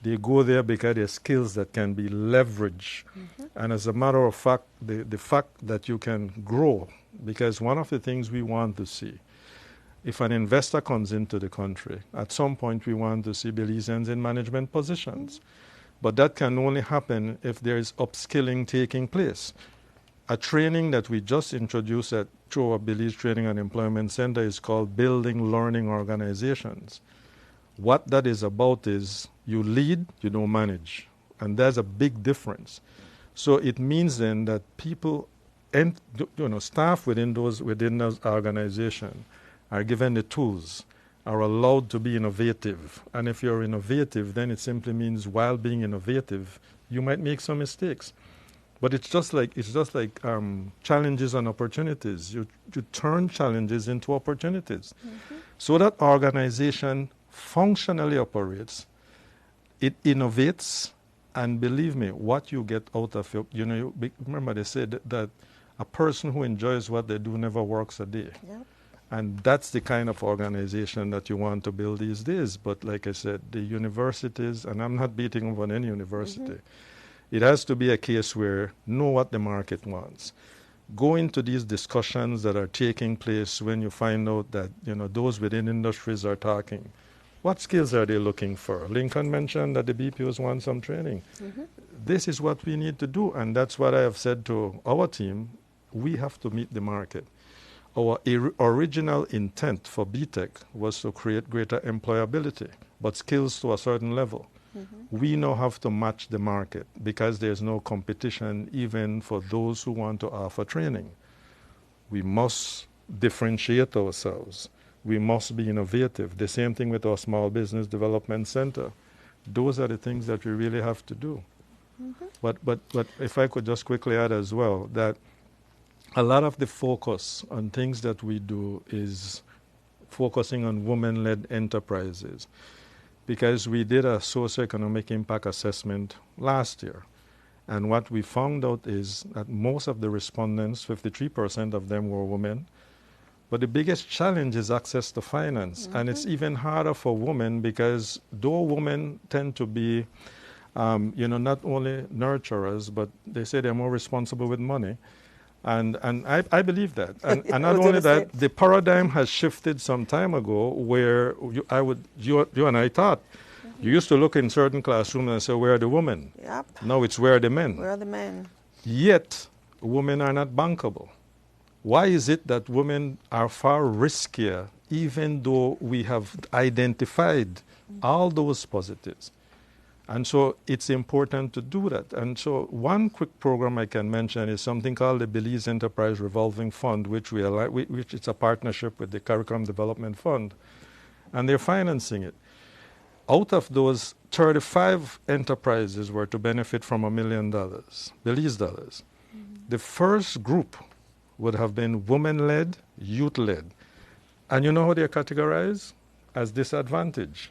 They go there because there's skills that can be leveraged. And as a matter of fact, the fact that you can grow, because one of the things we want to see, if an investor comes into the country, at some point we want to see Belizeans in management positions. But that can only happen if there is upskilling taking place. A training that we just introduced through our Belize Training and Employment Center is called Building Learning Organizations. What that is about is you lead, you don't manage. And there's a big difference. So it means then that people and staff within those organizations are given the tools, are allowed to be innovative. And if you're innovative, then it simply means while being innovative, you might make some mistakes. But it's just like challenges and opportunities. You turn challenges into opportunities. So that organization functionally operates, it innovates, and believe me, what you get out of it, remember they said that a person who enjoys what they do never works a day. Yep. And that's the kind of organization that you want to build these days. But like I said, the universities, and I'm not beating up on any university, it has to be a case where know what the market wants. Go into these discussions that are taking place when you find out that those within industries are talking. What skills are they looking for? Lincoln mentioned that the BPOs want some training. This is what we need to do, and that's what I have said to our team. We have to meet the market. Our original intent for BTEC was to create greater employability, but skills to a certain level. We now have to match the market because there's no competition even for those who want to offer training. We must differentiate ourselves. We must be innovative. The same thing with our Small Business Development Center. Those are the things that we really have to do. But if I could just quickly add as well that a lot of the focus on things that we do is focusing on women-led enterprises, because we did a socioeconomic impact assessment last year. And what we found out is that most of the respondents, 53% of them were women. But the biggest challenge is access to finance. And it's even harder for women because though women tend to be, not only nurturers, but they say they're more responsible with money. And I believe that. And not only that, the paradigm has shifted some time ago where you and I thought, you used to look in certain classrooms and say, where are the women? Yep. Now it's where are the men? Where are the men? Yet, women are not bankable. Why is it that women are far riskier, even though we have identified all those positives? And so it's important to do that. And so one quick program I can mention is something called the Belize Enterprise Revolving Fund, which is a partnership with the Curriculum Development Fund. And they're financing it. Out of those, 35 enterprises were to benefit from $1 million, Belize dollars. The first group would have been women-led, youth-led. And you know how they're categorized? As disadvantaged.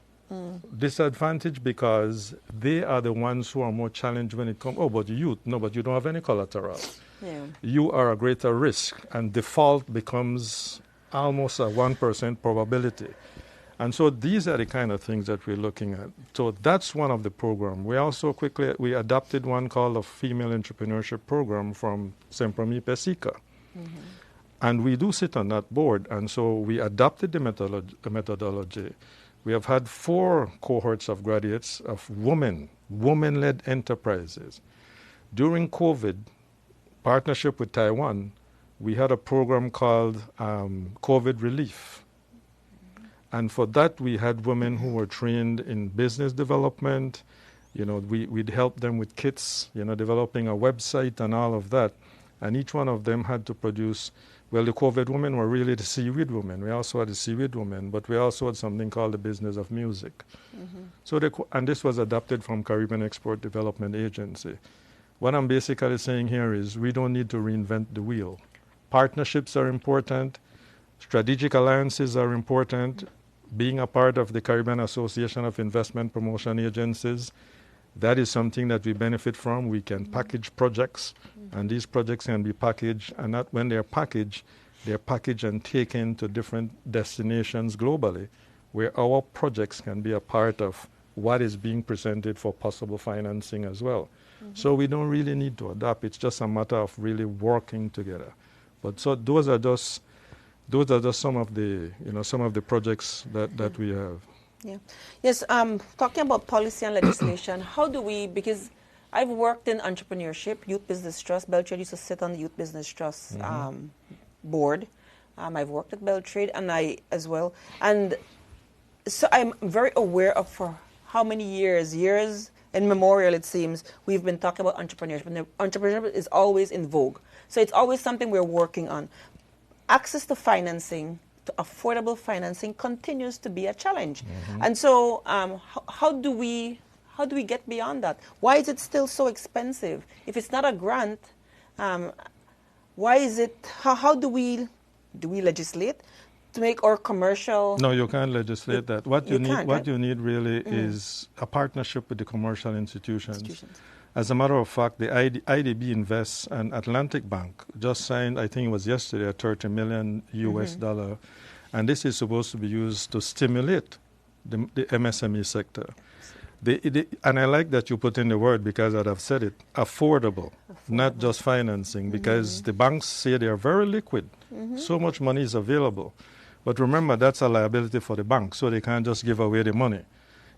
Disadvantaged because they are the ones who are more challenged when it comes, but youth, no, but you don't have any collateral. Yeah. You are a greater risk, and default becomes almost a 1% probability. And so these are the kind of things that we're looking at. So that's one of the programs. We also we adopted one called a Female Entrepreneurship Program from Sempromi Pesica. And we do sit on that board, and so we adopted the methodology. We have had 4 cohorts of graduates of women-led enterprises. During COVID, partnership with Taiwan, we had a program called COVID Relief. And for that, we had women who were trained in business development. We'd help them with kits, developing a website and all of that. And each one of them had to produce, well, the COVID women were really the seaweed women. We also had the seaweed women, but we also had something called the business of music. And this was adopted from Caribbean Export Development Agency. What I'm basically saying here is we don't need to reinvent the wheel. Partnerships are important. Strategic alliances are important. Being a part of the Caribbean Association of Investment Promotion Agencies, that is something that we benefit from. We can package projects, and these projects can be packaged, and not when they're packaged and taken to different destinations globally, where our projects can be a part of what is being presented for possible financing as well. So we don't really need to adapt. It's just a matter of really working together. But so those are just some of the projects that we have. Yeah. Yes. Talking about policy and legislation, how do we? Because I've worked in entrepreneurship, Youth Business Trust. Beltrade used to sit on the Youth Business Trust board. I've worked at Beltrade, and I as well. And so I'm very aware of for how many years immemorial, it seems, we've been talking about entrepreneurship. And entrepreneurship is always in vogue. So it's always something we're working on. Access to financing, to affordable financing, continues to be a challenge. And so how do we get beyond that? Why is it still so expensive? If it's not a grant, why is it, how do we legislate to make our commercial? No, you can't legislate that. What you need really Mm-hmm. is a partnership with the commercial institutions. As a matter of fact, the IDB Invest and Atlantic Bank just signed, I think it was yesterday, a $30 million US dollar, and this is supposed to be used to stimulate the MSME sector. And I like that you put in the word, because I'd have said it, affordable. Not just financing, because the banks say they are very liquid. So much money is available. But remember, that's a liability for the bank, so they can't just give away the money.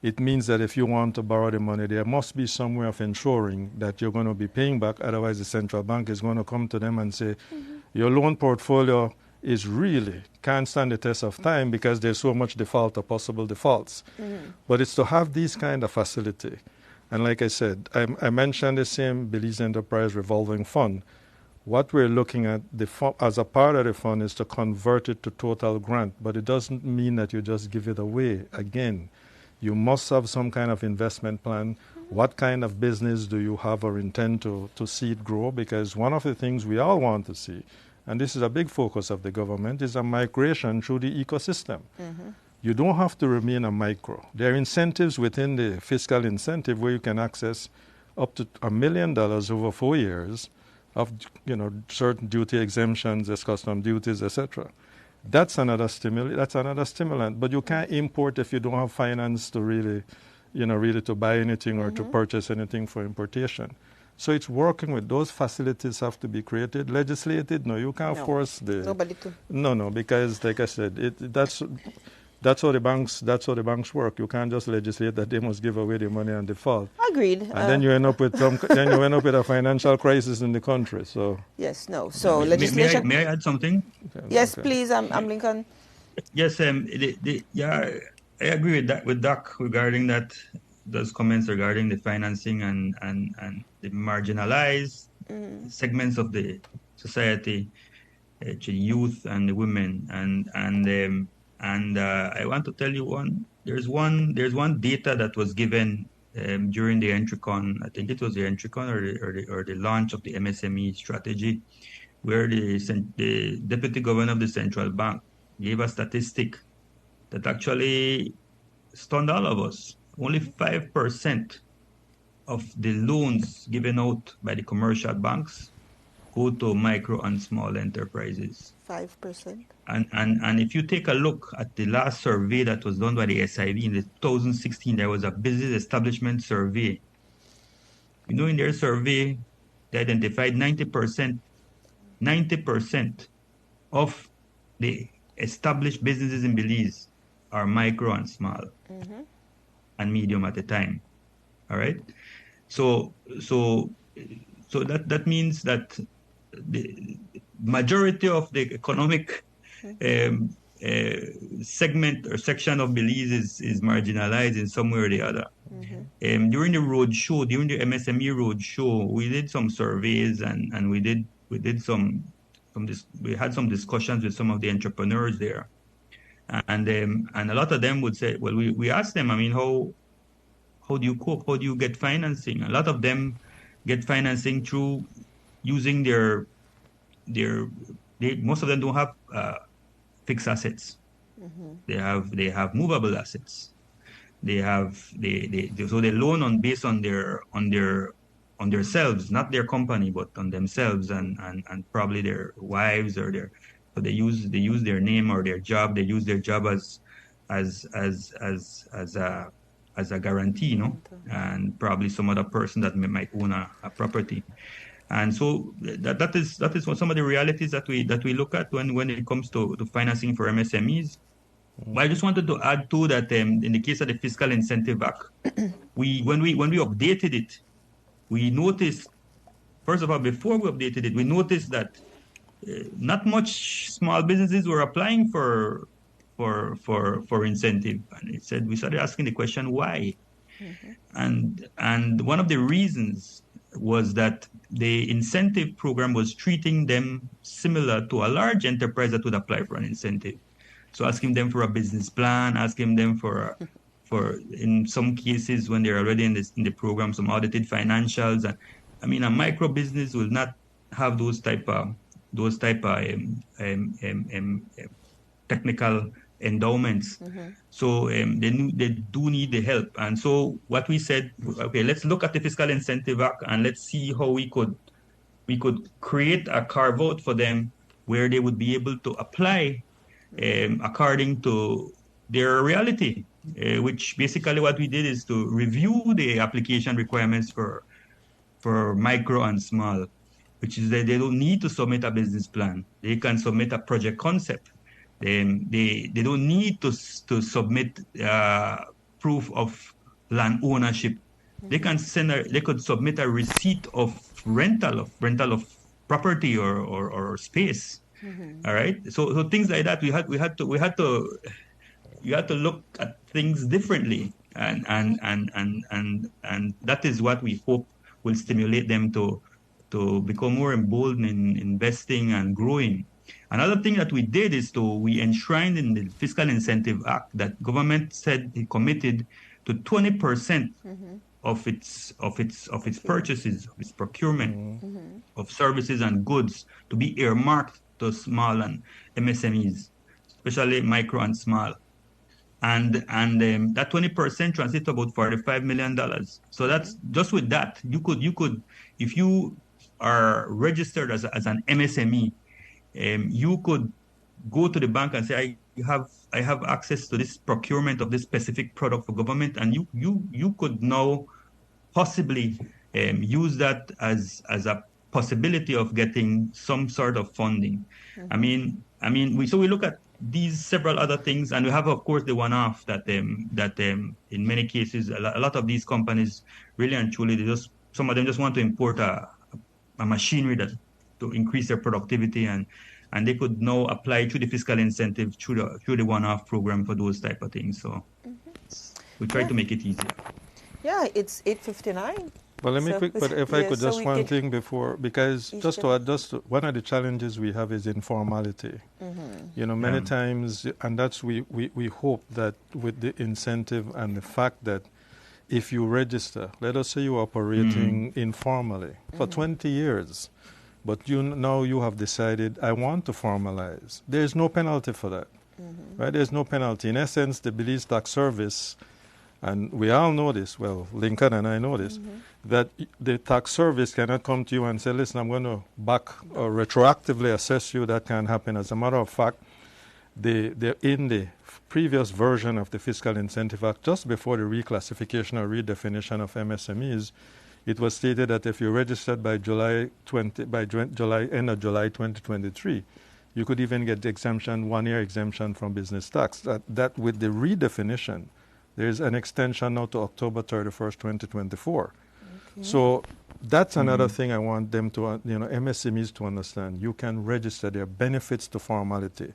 It means that if you want to borrow the money, there must be some way of ensuring that you're going to be paying back. Otherwise, the central bank is going to come to them and say, your loan portfolio is really can't stand the test of time because there's so much default or possible defaults. But it's to have these kind of facility. And like I said, I mentioned the same Belize Enterprise Revolving Fund. What we're looking at as a part of the fund is to convert it to total grant, but it doesn't mean that you just give it away. Again, you must have some kind of investment plan. What kind of business do you have or intend to see it grow? Because one of the things we all want to see, and this is a big focus of the government, is a migration through the ecosystem. You don't have to remain a micro. There are incentives within the fiscal incentive where you can access up to $1 million over 4 years of certain duty exemptions, as custom duties, etc. That's another stimulant. But you can't import if you don't have finance to really to buy anything or to purchase anything for importation. So it's working with those facilities have to be created, legislated. No, you can't force nobody to. No, because like I said, that's how the banks work. You can't just legislate that they must give away the money and default. Agreed. And then you end up with a financial crisis in the country. So yes, no. So legislation. May I add something? Yes, please. I'm Lincoln. Yes, I agree with Doc regarding those comments regarding the financing and the marginalized segments of the society, the youth and the women, and I want to tell you there's one data that was given during the Entricon. I think it was the Entricon or the launch of the MSME strategy, where the deputy governor of the central bank gave a statistic that actually stunned all of us. Only 5% of the loans given out by the commercial banks go to micro and small enterprises. 5%. And if you take a look at the last survey that was done by the SIV in 2016, there was a business establishment survey. In their survey, they identified 90% of the established businesses in Belize are micro and small and medium at the time. All right. So that means that the majority of the economic segment or section of Belize is marginalized in some way or the other. During the road show, during the MSME road show, we did some surveys and we had some discussions with some of the entrepreneurs there, and a lot of them would say, well, we asked them, I mean, how do you cope? How do you get financing? A lot of them get financing through using most of them don't have fixed assets. They have movable assets. So they loan based on themselves, not their company, but on themselves and probably their wives so they use their name or their job. They use their job as a guarantee, and probably some other person that might own a property. And so that is what some of the realities that we look at when it comes to financing for MSMEs. But I just wanted to add too that in the case of the Fiscal Incentive Act, when we updated it, we noticed, first of all, before we updated it, we noticed that not much small businesses were applying for incentive, and we started asking the question why, and one of the reasons was that the incentive program was treating them similar to a large enterprise that would apply for an incentive. So asking them for a business plan, asking them for in some cases when they're already in the program, some audited financials. And I mean, a micro business will not have those type of technical endowments. So they do need the help. And so what we said, okay, let's look at the Fiscal Incentive Act and let's see how we could create a carve out for them where they would be able to apply according to their reality, which basically what we did is to review the application requirements for micro and small, which is that they don't need to submit a business plan. They can submit a project concept. They don't need to submit proof of land ownership. They can they could submit a receipt of rental of property or space. All right. So things like that, we had to look at things differently, and that is what we hope will stimulate them to become more emboldened in investing and growing. Another thing that we did is we enshrined in the Fiscal Incentive Act that government said it committed to 20% of its purchases, of its procurement of services and goods to be earmarked to small and MSMEs, especially micro and small. And that 20% translates to about $45 million. So that's just with that, you could, if you are registered as an MSME, you could go to the bank and say, I have access to this procurement of this specific product for government, and you could now possibly use that as a possibility of getting some sort of funding. I mean, we look at these several other things, and we have, of course, the one-off that in many cases, a lot of these companies really and truly, some of them just want to import a machinery to increase their productivity, and they could now apply through the fiscal incentive through the one-off program for those type of things. So we try to make it easier. Yeah, it's 8:59. Well, let me but if I could just one thing before, because just one of the challenges we have is informality. Many times, and that's we hope that with the incentive and the fact that if you register, let us say you're operating informally for 20 years, but now you have decided, I want to formalize. There's no penalty for that, right? There's no penalty. In essence, the Belize Tax Service, and we all know this, well, Lincoln and I know this, that the tax service cannot come to you and say, listen, I'm going to back or retroactively assess you. That can happen. As a matter of fact, in the previous version of the Fiscal Incentive Act, just before the reclassification or redefinition of MSMEs, it was stated that if you registered by end of July 2023, You could even get the exemption, 1-year exemption from business tax. That with the redefinition, there's an extension now to October 31st, 2024. So that's another thing I want them to, MSMEs to understand. You can register. There are benefits to formality.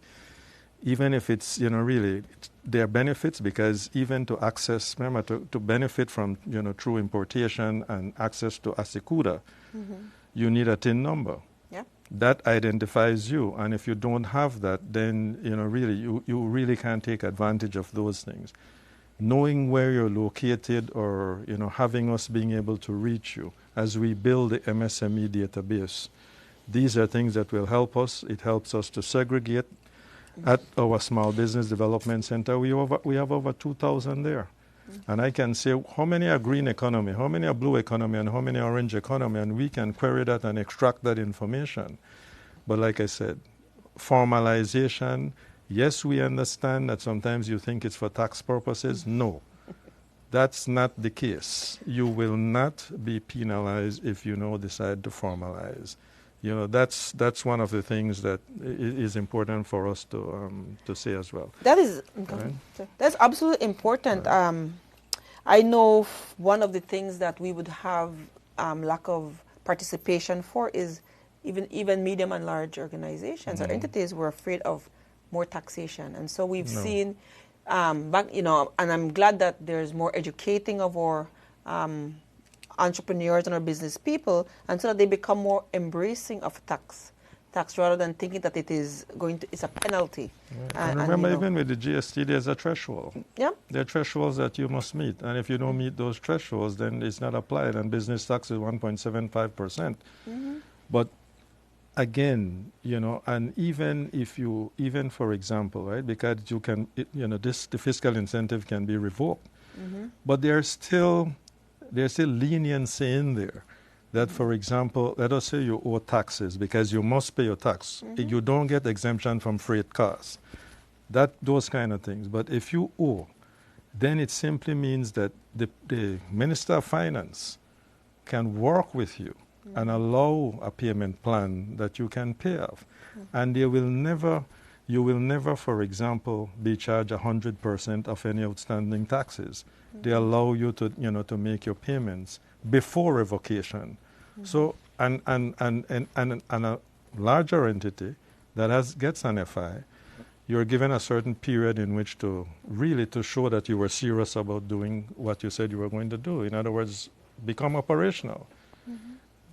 Even if it's, really, there are benefits because even to access, remember, to benefit from, through importation and access to Asikuda, you need a TIN number. Yeah. That identifies you. And if you don't have that, then, really, you really can't take advantage of those things. Knowing where you're located or, having us being able to reach you as we build the MSME database, these are things that will help us. It helps us to segregate. At our Small Business Development Center, we have over 2,000 there. And I can say how many are green economy, how many are blue economy, and how many are orange economy, and we can query that and extract that information. But like I said, formalization, yes, we understand that sometimes you think it's for tax purposes. No, that's not the case. You will not be penalized if you decide to formalize. That's one of the things that is important for us to say as well. That is that's absolutely important. I know one of the things that we would have lack of participation for is even medium and large organizations or entities were afraid of more taxation, and so we've seen back, and I'm glad that there's more educating of our entrepreneurs and our business people, and so that they become more embracing of tax rather than thinking that it's a penalty. And remember, even with the GST, there's a threshold. Yeah. There are thresholds that you must meet, and if you don't meet those thresholds, then it's not applied, and business tax is 1.75%. But again, and even for example, right, because you can, the fiscal incentive can be revoked, but there's still leniency in there. That, for example, let us say you owe taxes because you must pay your tax. You don't get exemption from freight costs. Those kind of things. But if you owe, then it simply means that the Minister of Finance can work with you and allow a payment plan that you can pay off. And you will never, for example, be charged 100% of any outstanding taxes. They allow you to make your payments before revocation. So, and a larger entity that gets an FI, you're given a certain period in which to show that you were serious about doing what you said you were going to do. In other words, become operational.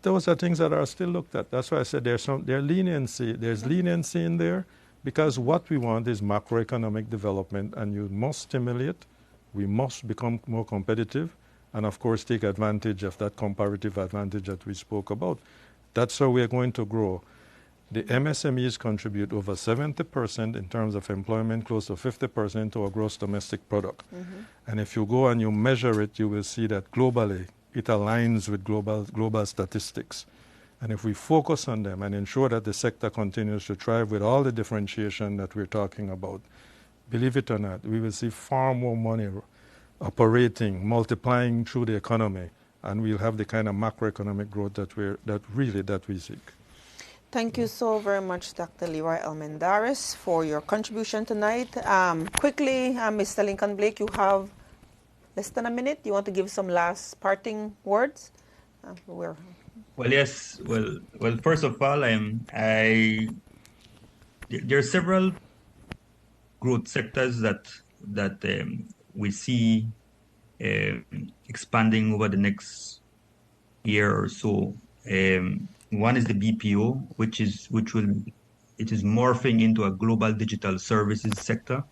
Those are things that are still looked at. That's why I said there's leniency in there, because what we want is macroeconomic development, and you must stimulate. We must become more competitive, and of course take advantage of that comparative advantage that we spoke about. That's how we are going to grow. The MSMEs contribute over 70% in terms of employment, close to 50% to our gross domestic product. And if you go and you measure it, you will see that globally it aligns with global statistics. And if we focus on them and ensure that the sector continues to thrive with all the differentiation that we're talking about, believe it or not, we will see far more money operating, multiplying through the economy, and we'll have the kind of macroeconomic growth that we seek. Thank you so very much, Dr. Leroy Almendares, for your contribution tonight. Quickly, Mr. Lincoln Blake, you have less than a minute. You want to give some last parting words? Well, yes. Well, first of all, there are several growth sectors that we see expanding over the next year or so. One is the BPO, which is morphing into a global digital services sector,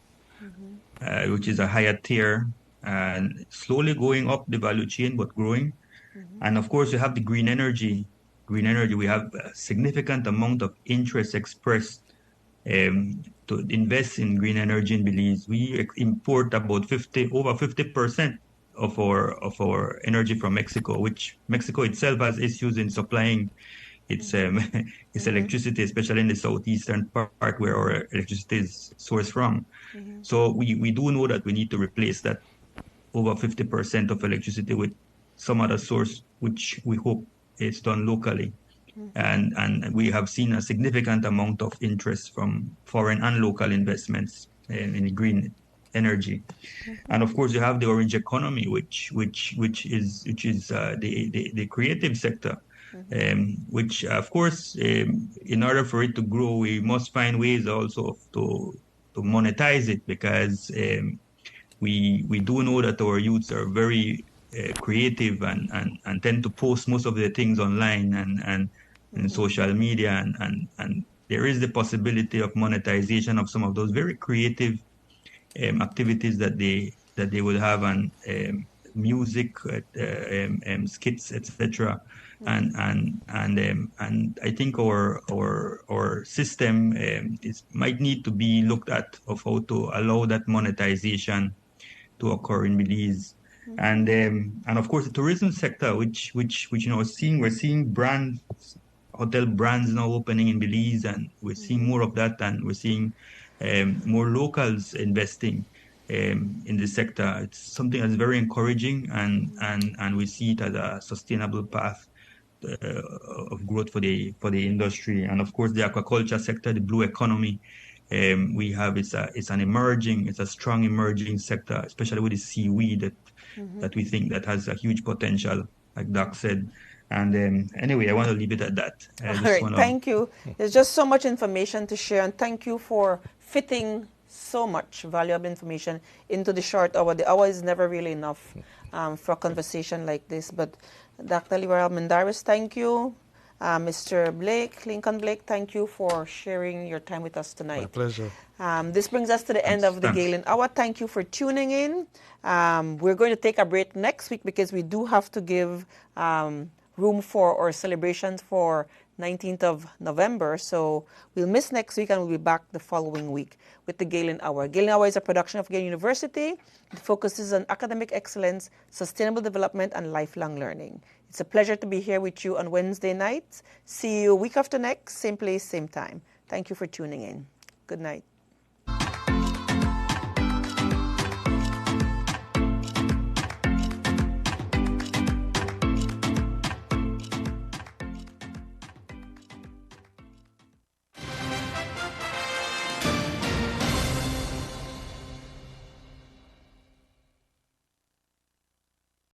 which is a higher tier and slowly going up the value chain, but growing. And of course, you have the green energy. We have a significant amount of interest expressed to invest in green energy in Belize. We import about over 50% of our energy from Mexico, which Mexico itself has issues in supplying its electricity, especially in the southeastern part where our electricity is sourced from. So we do know that we need to replace that over 50% of electricity with some other source, which we hope is done locally. And we have seen a significant amount of interest from foreign and local investments in green energy. And of course, you have the orange economy, which is the creative sector, which of course, in order for it to grow, we must find ways also to monetize it, because we do know that our youths are very creative and tend to post most of their things online and social media, and there is the possibility of monetization of some of those very creative activities that they will have, and music, skits, etc. And I think our system might need to be looked at of how to allow that monetization to occur in Belize. And of course the tourism sector, which we're seeing hotel brands now opening in Belize, and we're seeing more of that, and we're seeing more locals investing in the sector. It's something that's very encouraging, and we see it as a sustainable path of growth for the industry. And of course the aquaculture sector, the blue economy, we have it's a strong emerging sector, especially with the seaweed that we think that has a huge potential, like Doc said. And anyway, I want to leave it at that. All right, thank you. There's just so much information to share, and thank you for fitting so much valuable information into the short hour. The hour is never really enough for a conversation like this. But Dr. Liwara Mendaris, thank you. Mr. Blake, Lincoln Blake, thank you for sharing your time with us tonight. My pleasure. This brings us to the end of the Galen Hour. Thank you for tuning in. We're going to take a break next week because we do have to give room for our celebrations for 19th of November. So we'll miss next week, and we'll be back the following week with the Galen Hour. Galen Hour is a production of Galen University. It focuses on academic excellence, sustainable development, and lifelong learning. It's a pleasure to be here with you on Wednesday nights. See you week after next, same place, same time. Thank you for tuning in. Good night.